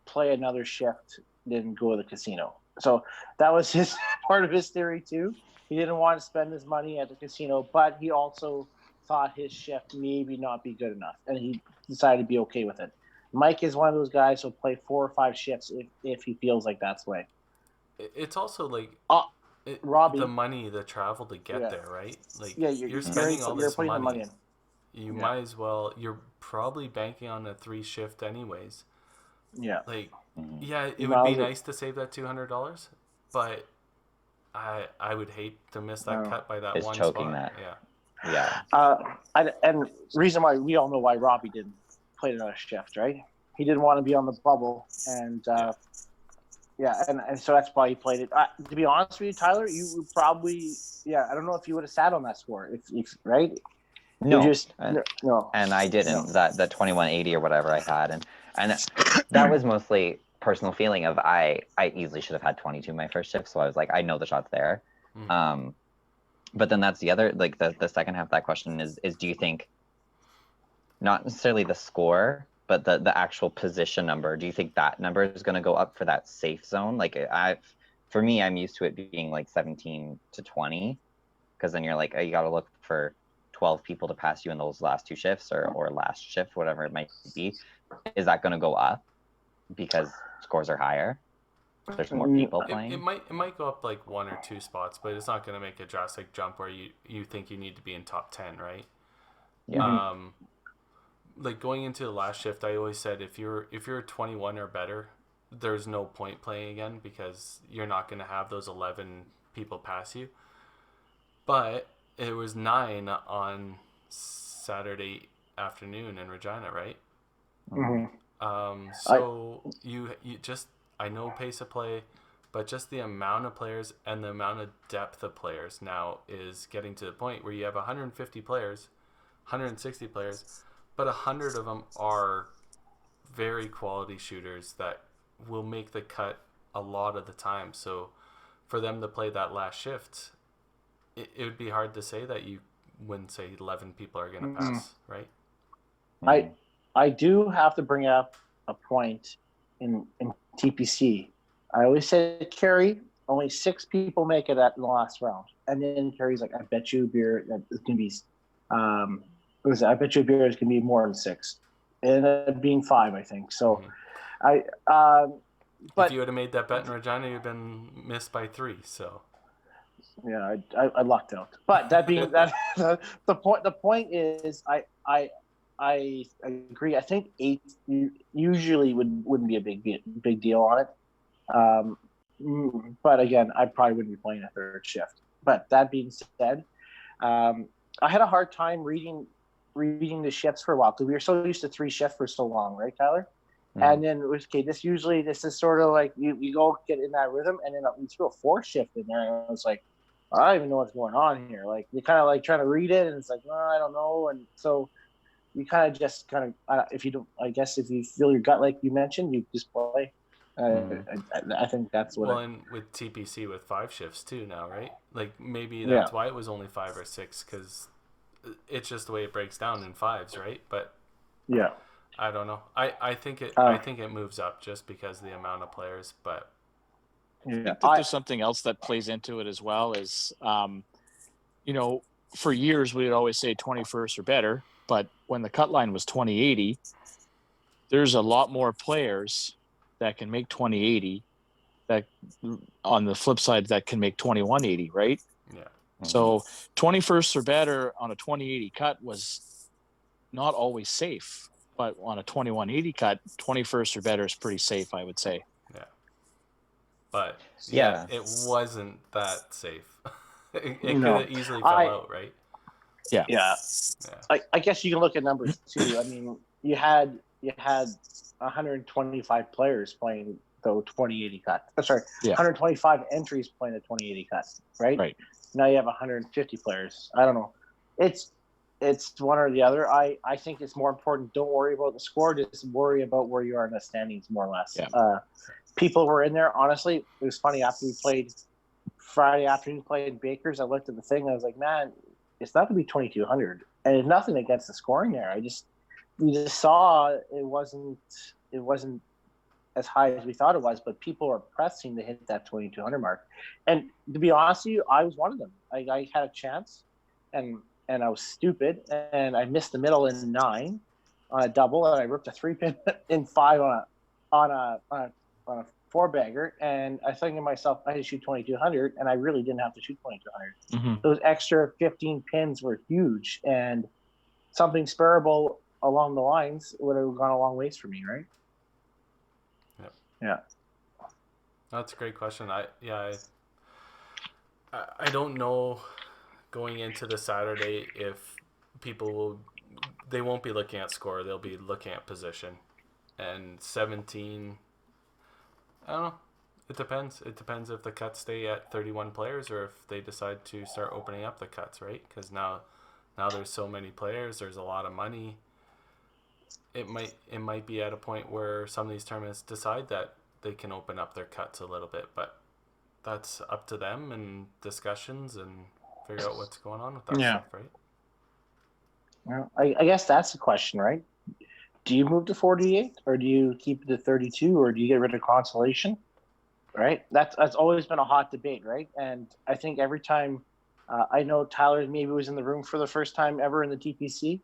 play another shift than go to the casino. So that was his part of his theory too. He didn't want to spend his money at the casino, but he also thought his shift maybe not be good enough, and he decided to be okay with it. Mike is one of those guys who'll play 4 or 5 shifts if he feels like that's the way. It's also like Robbie, the money, the travel to get there, right? Like, you're spending spending all this putting the money in. You might as well. You're probably banking on a 3 shift anyways. Yeah. Like, it would be nice to save that $200, but I would hate to miss that cut by that one choking spot. That. Yeah. And reason why we all know why Robbie didn't play another shift, right? He didn't want to be on the bubble, and and so that's why he played it. To be honest with you, Tyler, you would probably I don't know if you would have sat on that score, if right? No, no. And I didn't. No. That 2180 or whatever I had, and that was mostly personal feeling of I easily should have had 22 my first shift, so I was like, I know the shot's there. But then that's the other, like the second half of that question is do you think, not necessarily the score, but the actual position number, do you think that number is going to go up for that safe zone? Like for me, I'm used to it being like 17 to 20, because then you're like, you got to look for 12 people to pass you in those last 2 shifts or last shift, whatever it might be. Is that going to go up because scores are higher? There's more people playing. It might go up like 1 or 2 spots, but it's not going to make a drastic jump where you think you need to be in top 10, right? Yeah. Like going into the last shift, I always said if you're 21 or better, there's no point playing again because you're not going to have those 11 people pass you. But it was 9 on Saturday afternoon in Regina, right? So you just, I know pace of play, but just the amount of players and the amount of depth of players now is getting to the point where you have 150 players, 160 players, but 100 of them are very quality shooters that will make the cut a lot of the time. So for them to play that last shift, it would be hard to say that you wouldn't say 11 people are going to pass, right? I do have to bring up a point in TPC. I always say to Karie, only 6 people make it in the last round. And then Carrie's like, I bet you beer that is going to be, I bet you beer is going to be more than 6. It ended up being 5, I think. So but if you would have made that bet in Regina, you'd have been missed by 3. So yeah, I lucked out. But that being that, the point is, I agree. I think 8 usually wouldn't be a big deal on it. But again, I probably wouldn't be playing a third shift. But that being said, I had a hard time reading the shifts for a while because we were so used to 3 shifts for so long, right, Tyler? Mm-hmm. And then it was okay. This is sort of like you go get in that rhythm, and then we threw a 4 shift in there, and I was like, I don't even know what's going on here. Like you kind of like trying to read it, and it's like, I don't know, and so you kind of if you don't, I guess if you feel your gut like you mentioned, you just play. I think that's what. Well, and with TPC with 5 shifts too now, right? Like maybe that's why it was only 5 or 6 because it's just the way it breaks down in 5s, right? But yeah, I don't know. I think it moves up just because of the amount of players, but. I think that there's something else that plays into it as well is, for years we would always say 21st or better, but when the cut line was 2080, there's a lot more players that can make 2080 that on the flip side that can make 2180, right? Yeah. Mm-hmm. So 21st or better on a 2080 cut was not always safe, but on a 2180 cut, 21st or better is pretty safe, I would say. Yeah. But it wasn't that safe. it could have easily fell out, right? Yeah. I guess you can look at numbers too. I mean, you had 125 players playing the 2080 cut. 125 entries playing the 2080 cut, right? Right. Now you have 150 players. I don't know. It's one or the other. I think it's more important. Don't worry about the score. Just worry about where you are in the standings, more or less. Yeah. People were in there. Honestly, it was funny after we played Friday afternoon, played Bakers. I looked at the thing. I was like, man, it's not going to be 2,200, and it's nothing against the scoring there. We just saw it wasn't as high as we thought it was, but people were pressing to hit that 2,200 mark. And to be honest with you, I was one of them. I had a chance, and I was stupid, and I missed the middle in 9 on a double, and I ripped a 3-pin in 5 on a 4-bagger, and I think to myself, I had to shoot 2,200, and I really didn't have to shoot 2,200. Mm-hmm. Those extra 15 pins were huge, and something sparable along the lines would have gone a long ways for me, right? Yep. Yeah. That's a great question. I don't know going into the Saturday if people they won't be looking at score, they'll be looking at position. And 17, I don't know. It depends. It depends if the cuts stay at 31 players or if they decide to start opening up the cuts, right? Because now there's so many players, there's a lot of money. It might be at a point where some of these tournaments decide that they can open up their cuts a little bit, but that's up to them and discussions and figure out what's going on with that stuff, right? Well, I guess that's the question, right? Do you move to 48 or do you keep it to 32 or do you get rid of consolation? Right? That's always been a hot debate, right? And I think every time I know Tyler maybe was in the room for the first time ever in the TPC,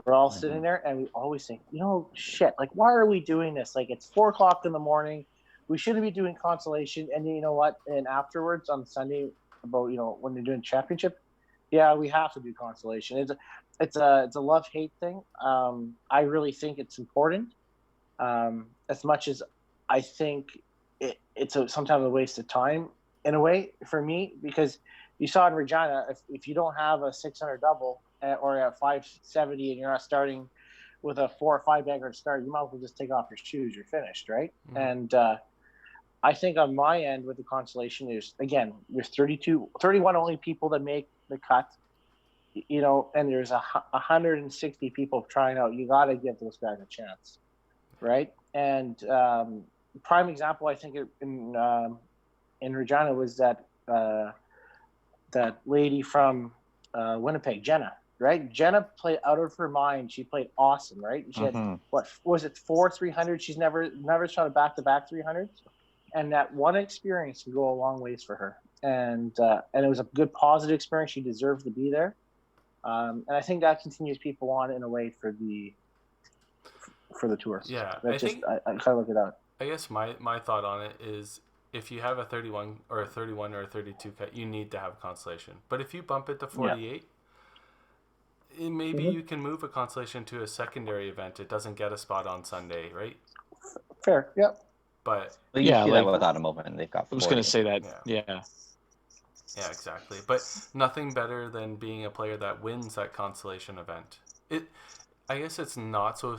we're all sitting there and we always think, shit, like, why are we doing this? Like, it's 4:00 in the morning. We shouldn't be doing consolation. And you know what? And afterwards on Sunday about, when they're doing championship, yeah, we have to do consolation. It's a love-hate thing. I really think it's important as much as I think it's sometimes a waste of time in a way for me, because you saw in Regina, if you don't have a 600 double or a 570 and you're not starting with a 4 or 5 bagger to start, you might as well just take off your shoes. You're finished, right? Mm-hmm. And I think on my end with the consolation, there's 31 only people that make the cut, and there's 160 people trying out. You got to give those guys a chance, right? And prime example, I think in Regina was that lady from Winnipeg, Jenna, right? Jenna played out of her mind. She played awesome, right? She had, what was it, 4 300? She's never shot a back-to-back 300s. and that one experience can go a long ways for her. And it was a good positive experience. She deserved to be there. And I think that continues people on in a way for the tour. Yeah, I kind of look at that. I guess my thought on it is, if you have a 31 or a 32 cut, you need to have consolation. But if you bump it to 48, maybe you can move a consolation to a secondary event. It doesn't get a spot on Sunday, right? Fair, yep. But you see that with Autumn Open. They've got 40. I was going to say that, yeah. Yeah, exactly. But nothing better than being a player that wins that consolation event. I guess it's not so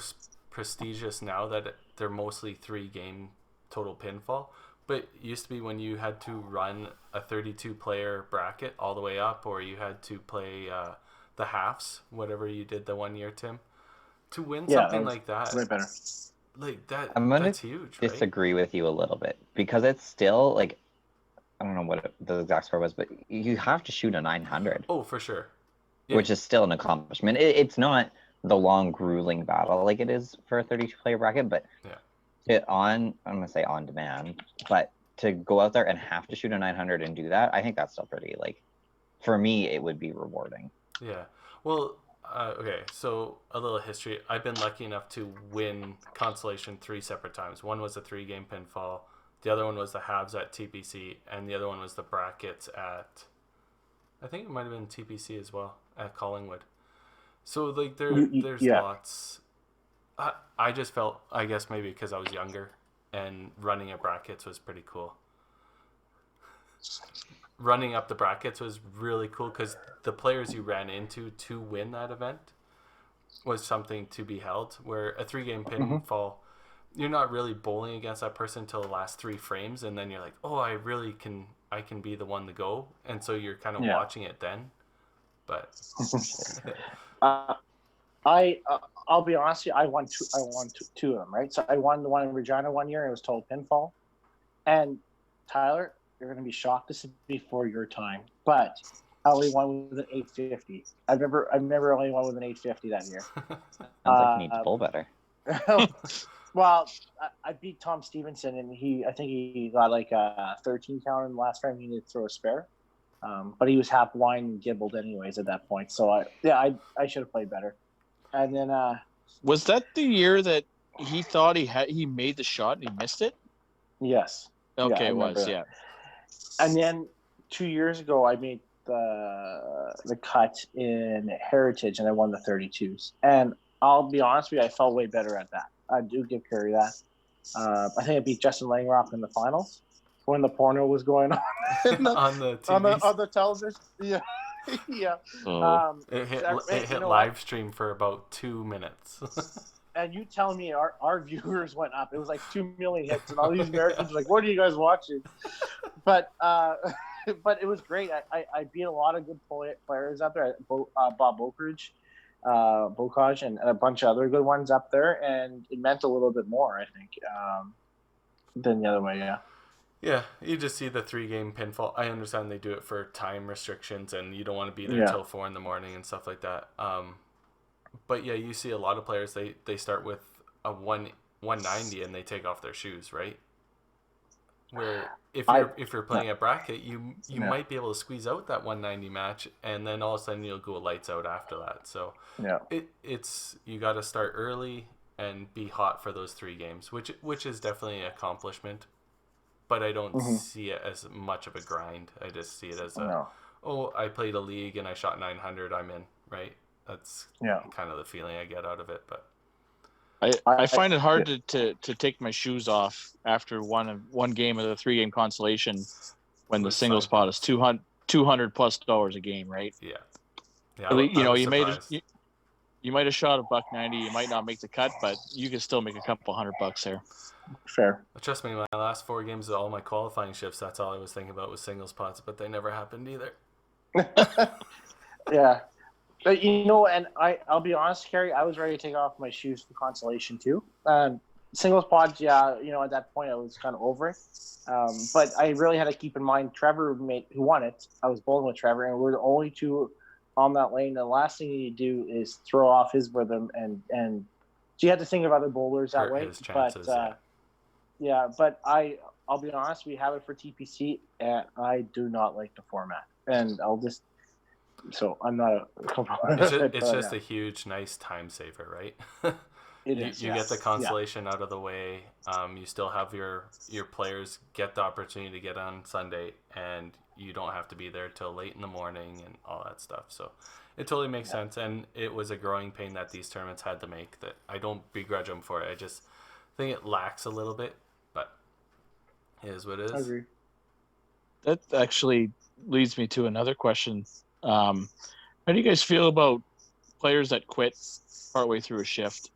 prestigious now that they're mostly 3-game total pinfall. But it used to be when you had to run a 32-player bracket all the way up, or you had to play the halves, whatever you did the 1 year, Tim, to win something like that. Way better. Like that. I'm gonna that's huge. disagree with you a little bit, because it's still like, I don't know what the exact score was, but you have to shoot a 900. Oh, for sure. Yeah. Which is still an accomplishment. It's not the long, grueling battle like it is for a 32-player bracket, but I'm going to say on demand, but to go out there and have to shoot a 900 and do that, I think that's still pretty, like, for me, it would be rewarding. Yeah. Well, okay, so a little history. I've been lucky enough to win consolation 3 separate times. One was a 3-game pinfall. The other one was the halves at TPC, and the other one was the brackets at, I think it might have been TPC as well, at Collingwood. So, like, there's lots. I just felt, I guess maybe because I was younger, and running at brackets was pretty cool. Running up the brackets was really cool because the players you ran into to win that event was something to be held, where a 3-game pinfall, you're not really bowling against that person until the last 3 frames, and then you're like, oh, I can be the one to go, and so you're kind of watching it then. But I'll be honest with you, I won two of them, right? So I won the one in Regina 1 year, and it was total pinfall. And Tyler, you're going to be shocked this is before your time, but I only won with an 850. I've never only won with an 850 that year. Sounds like you need to bowl better. Well, I beat Tom Stevenson, and I think he got like a 13 count in the last frame. He needed to throw a spare, but he was half blind and gibbled anyways at that point. So I should have played better. And then was that the year that he thought he made the shot and he missed it? Yes. Okay, it was. Yeah. And then 2 years ago, I made the cut in Heritage, and I won the 32s. And I'll be honest with you, I felt way better at that. I do give Karie that. I think I beat Justin Langrock in the finals when the porno was going on on the TVs. on the television. Yeah, yeah. It hit live stream for about 2 minutes. And you tell me our viewers went up. It was like 2 million hits, and all these Americans were like, "What are you guys watching?" But it was great. I beat a lot of good players out there. Bob Bocage, and a bunch of other good ones up there, and it meant a little bit more, I think, than the other way. Yeah. Yeah, you just see the 3-game pinfall. I understand they do it for time restrictions, and you don't want to be there till 4 a.m. and stuff like that. But yeah, you see a lot of players. They start with a 190 and they take off their shoes, right? Where if you're playing a bracket, you might be able to squeeze out that 190 match, and then all of a sudden you'll go lights out after that. So it's you got to start early and be hot for those 3 games, which is definitely an accomplishment. But I don't see it as much of a grind. I just see it as I played a league and I shot 900. I'm in, right? That's kind of the feeling I get out of it. But I find it hard to take my shoes off after one game of the 3-game consolation when the singles pot is $200+ a game, right? Yeah. You might have shot $190. You might not make the cut, but you can still make a couple $100 there. Fair. Trust me, my last 4 games of all my qualifying shifts, that's all I was thinking about was singles pots, but they never happened either. Yeah. But, and I'll be honest, Karie, I was ready to take off my shoes for consolation too. Singles pods, at that point I was kind of over it. But I really had to keep in mind Trevor who won it. I was bowling with Trevor, and we're the only 2 on that lane. The last thing you do is throw off his rhythm, and so you had to think of other bowlers that way. His chances, but but I'll be honest, we have it for TPC, and I do not like the format. And so I'm not a component It's of just, it. it's But, just a huge, nice time saver, right? it you is. you get the consolation out of the way. You still have your players get the opportunity to get on Sunday, and you don't have to be there till late in the morning and all that stuff. So it totally makes sense, and it was a growing pain that these tournaments had to make. That I don't begrudge them for it. I just think it lacks a little bit, but it is what it I is. agree. That actually leads me to another question. How do you guys feel about players that quit partway through a shift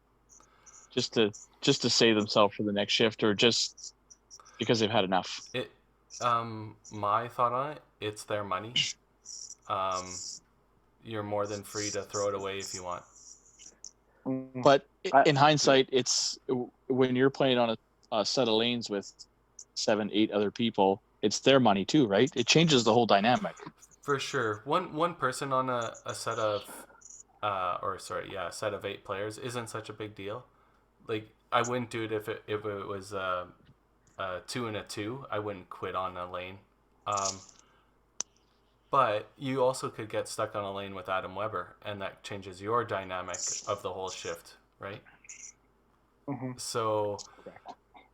just to save themselves for the next shift, or just because they've had enough? My thought on it, it's their money. You're more than free to throw it away if you want. But in hindsight, it's when you're playing on a set of lanes with 7-8 other people, it's their money too, right? It changes the whole dynamic. For sure. One person on a set of a set of 8 players isn't such a big deal. Like, I wouldn't do it if it was a 2 and a 2. I wouldn't quit on a lane. But you also could get stuck on a lane with Adam Weber, and that changes your dynamic of the whole shift, right? Mm-hmm. So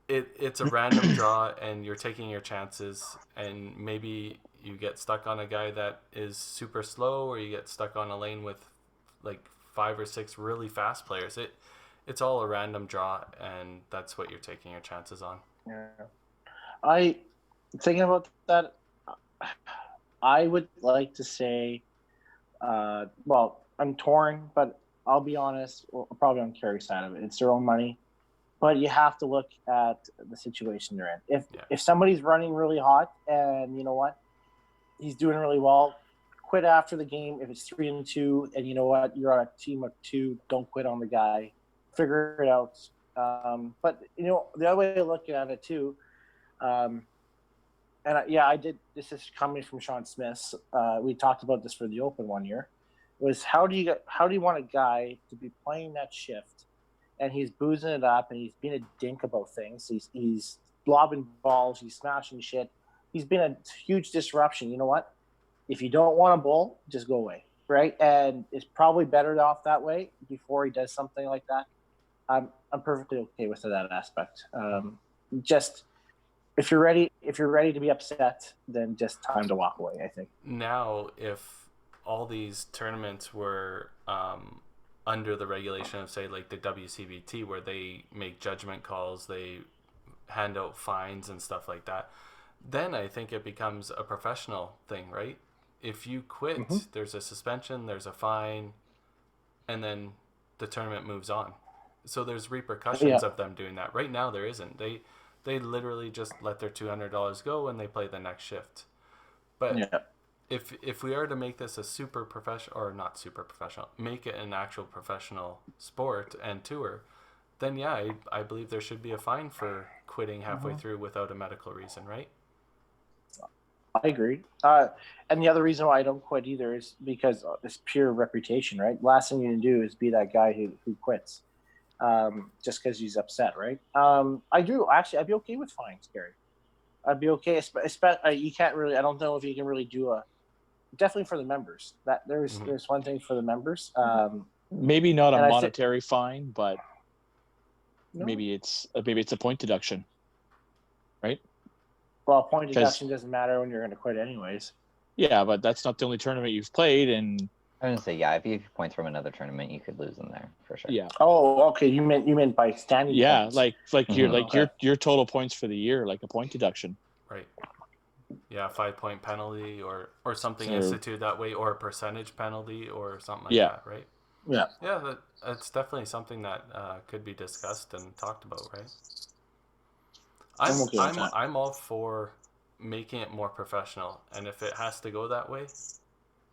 it's a random draw, and you're taking your chances, and maybe you get stuck on a guy that is super slow, or you get stuck on a lane with like 5 or 6 really fast players. It's all a random draw, and that's what you're taking your chances on. Yeah. Thinking about that, I would like to say, I'm torn, but I'll be honest, probably on Karie's side of it. It's their own money, but you have to look at the situation they're in. If somebody's running really hot and you know what, he's doing really well, quit after the game. If it's 3-2 and you know what, you're on a team of 2, don't quit on the guy. Figure it out. But you know, the other way to look at it too, I did. This is coming from Sean Smith. We talked about this for the Open one year. Was how do you want a guy to be playing that shift, and he's boozing it up, and he's being a dink about things. He's lobbing balls, he's smashing shit. He's been a huge disruption. You know what? If you don't want to bowl, just go away, right? And it's probably better off that way before he does something like that. I'm perfectly okay with that aspect. Just. If you're ready to be upset, then just time to walk away, I think. Now, if all these tournaments were under the regulation of, say, like the WCBT, where they make judgment calls, they hand out fines and stuff like that, then I think it becomes a professional thing, right? If you quit, there's a suspension, there's a fine, and then the tournament moves on. So there's repercussions of them doing that. Right now, there isn't. They literally just let their $200 go and they play the next shift. But if we are to make this a super professional, or not super professional, make it an actual professional sport and tour, then I believe there should be a fine for quitting halfway through without a medical reason, right? I agree. And the other reason why I don't quit either is because it's pure reputation, right? Last thing you can do is be that guy who quits. Just because he's upset, right? I'd be okay with fines, Gary. I'd be okay. You can't really. I don't know if you can really do definitely for the members. That there's one thing for the members. Maybe not a monetary fine, but maybe it's a point deduction, right? Well, point deduction doesn't matter when you're going to quit, anyways. Yeah, but that's not the only tournament you've played, and. I was gonna say, if you have points from another tournament, you could lose them there for sure. Yeah. Oh, okay. You meant by standing. Yeah, points. your total points for the year, like a point deduction. Right. Yeah, 5-point penalty or something instituted that way, or a percentage penalty or something like that, right? Yeah. Yeah, that's definitely something that could be discussed and talked about, right? I'm all for making it more professional, and if it has to go that way,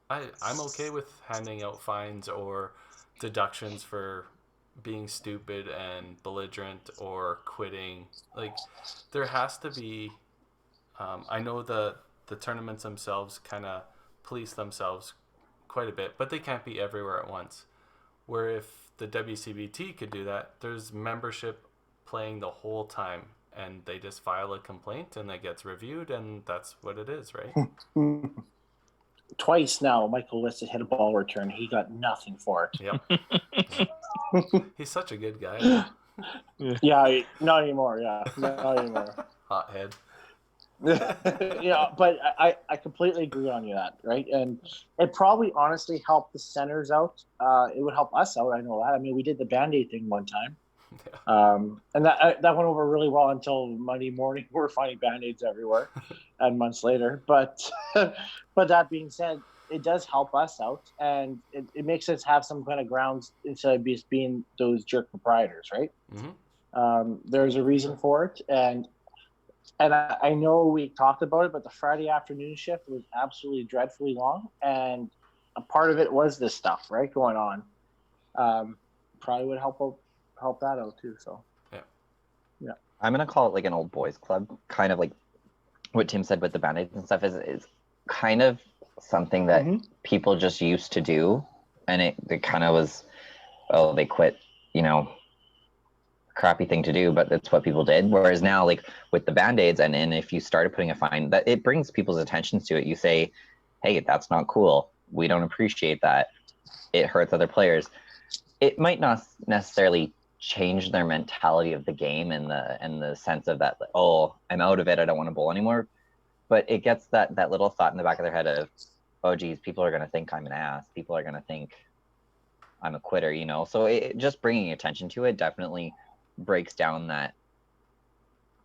I'm okay with handing out fines or deductions for being stupid and belligerent or quitting. Like, there has to be. I know the tournaments themselves kind of police themselves quite a bit, but they can't be everywhere at once. Where if the WCBT could do that, there's membership playing the whole time, and they just file a complaint and it gets reviewed, and that's what it is, right? Twice now, Michael Liston hit a ball return. He got nothing for it. Yep. He's such a good guy. Yeah, not anymore. Yeah, not anymore. Hothead. Yeah, but I completely agree on you that, right? And it probably honestly helped the centers out. It would help us out. I know that. I mean, we did the Band-Aid thing one time. Yeah. And that went over really well until Monday morning. We were finding Band-Aids everywhere and months later. But that being said, it does help us out, and it makes us have some kind of grounds instead of just being those jerk proprietors, right? Mm-hmm. There's a reason for it, and I know we talked about it, but the Friday afternoon shift was absolutely dreadfully long, and a part of it was this stuff, right, going on. Probably would help that out too. So yeah. I'm gonna call it like an old boys club, kind of like what Tim said with the Band-Aids and stuff. Is kind of something that people just used to do, and it kind of was, oh, they quit, crappy thing to do, but it's what people did. Whereas now, like with the Band-Aids, and if you started putting a fine, that it brings people's attention to it. You say, hey, that's not cool. We don't appreciate that. It hurts other players. It might not necessarily change their mentality of the game and the sense of that, like, oh, I'm out of it, I don't want to bowl anymore. But it gets that little thought in the back of their head of, oh, geez, people are going to think I'm an ass. People are going to think I'm a quitter, So just bringing attention to it definitely breaks down that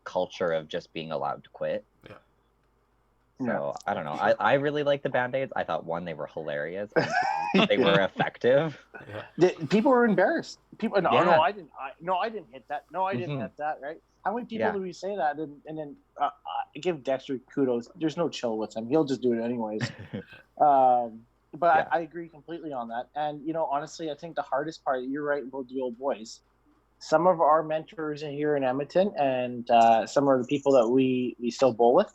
culture of just being allowed to quit. Yeah. So I don't know. I really like the Band-Aids. I thought, one, they were hilarious. And two, they were effective. Yeah. People were embarrassed. People, no, Yeah. I didn't hit that. No, I didn't hit that. Right? How many people do we say that? And then give Dexter kudos. There's no chill with him. He'll just do it anyways. But I agree completely on that. And honestly, I think the hardest part. You're right about the old boys. Some of our mentors in here in Edmonton, and some of the people that we still bowl with,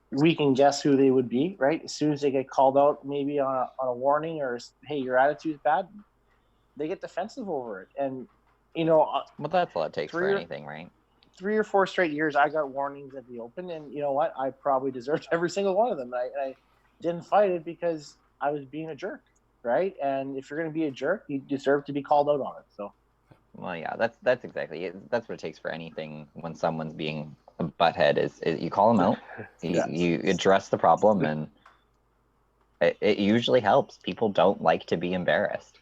we can guess who they would be, right? As soon as they get called out, maybe on a warning or, hey, your attitude's bad, they get defensive over it. And, well, that's all it takes for anything, right? 3 or 4 straight years, I got warnings at the Open, and you know what? I probably deserved every single one of them. I didn't fight it because I was being a jerk, right? And if you're going to be a jerk, you deserve to be called out on it. So. Well, yeah, that's exactly it. That's what it takes for anything. When someone's being a butthead, is you call them out, you address the problem, and it usually helps. People don't like to be embarrassed.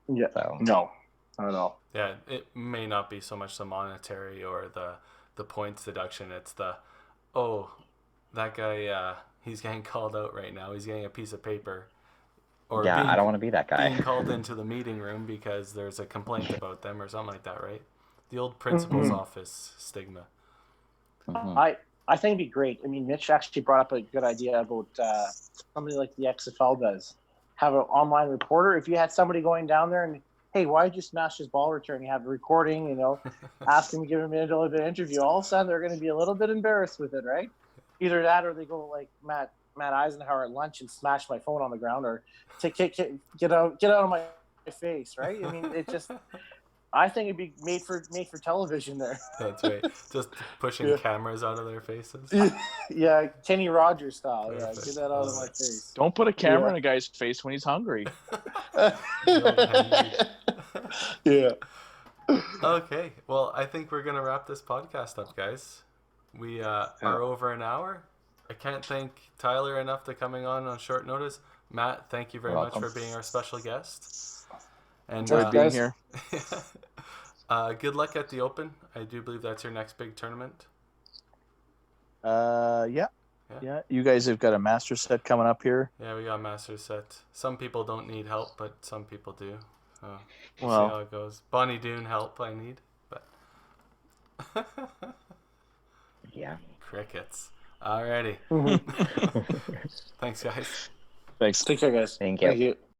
Yeah. So. No, not at all. Yeah, it may not be so much the monetary or the points deduction. It's the, oh, that guy, he's getting called out right now. He's getting a piece of paper. Or I don't want to be that guy. Being called into the meeting room because there's a complaint about them or something like that, right? The old principal's office stigma. Mm-hmm. I think it'd be great. I mean, Mitch actually brought up a good idea about somebody like the XFL does. Have an online reporter. If you had somebody going down there and, hey, why did you smash his ball return? You have a recording, ask him to give him a little bit of interview. All of a sudden, they're going to be a little bit embarrassed with it, right? Either that or they go like Matt Eisenhauer at lunch and smash my phone on the ground, or get out of my face, right? I mean, it just. I think it'd be made for television there. That's right. Just pushing cameras out of their faces. Yeah, Kenny Rogers style. Perfect. Yeah, get that out of my face. Don't put a camera in a guy's face when he's hungry. Yeah. Okay. Well, I think we're gonna wrap this podcast up, guys. We are over an hour. I can't thank Tyler enough for coming on short notice. Matt, thank you very much for being our special guest. And enjoyed being here. Good luck at the Open. I do believe that's your next big tournament. Yeah. You guys have got a master set coming up here. Yeah, we got a master set. Some people don't need help, but some people do. So we'll see how it goes. Bonnie Doon help I need, but yeah. Crickets. Alrighty. Thanks, guys. Thanks. Take care, guys. Thank you.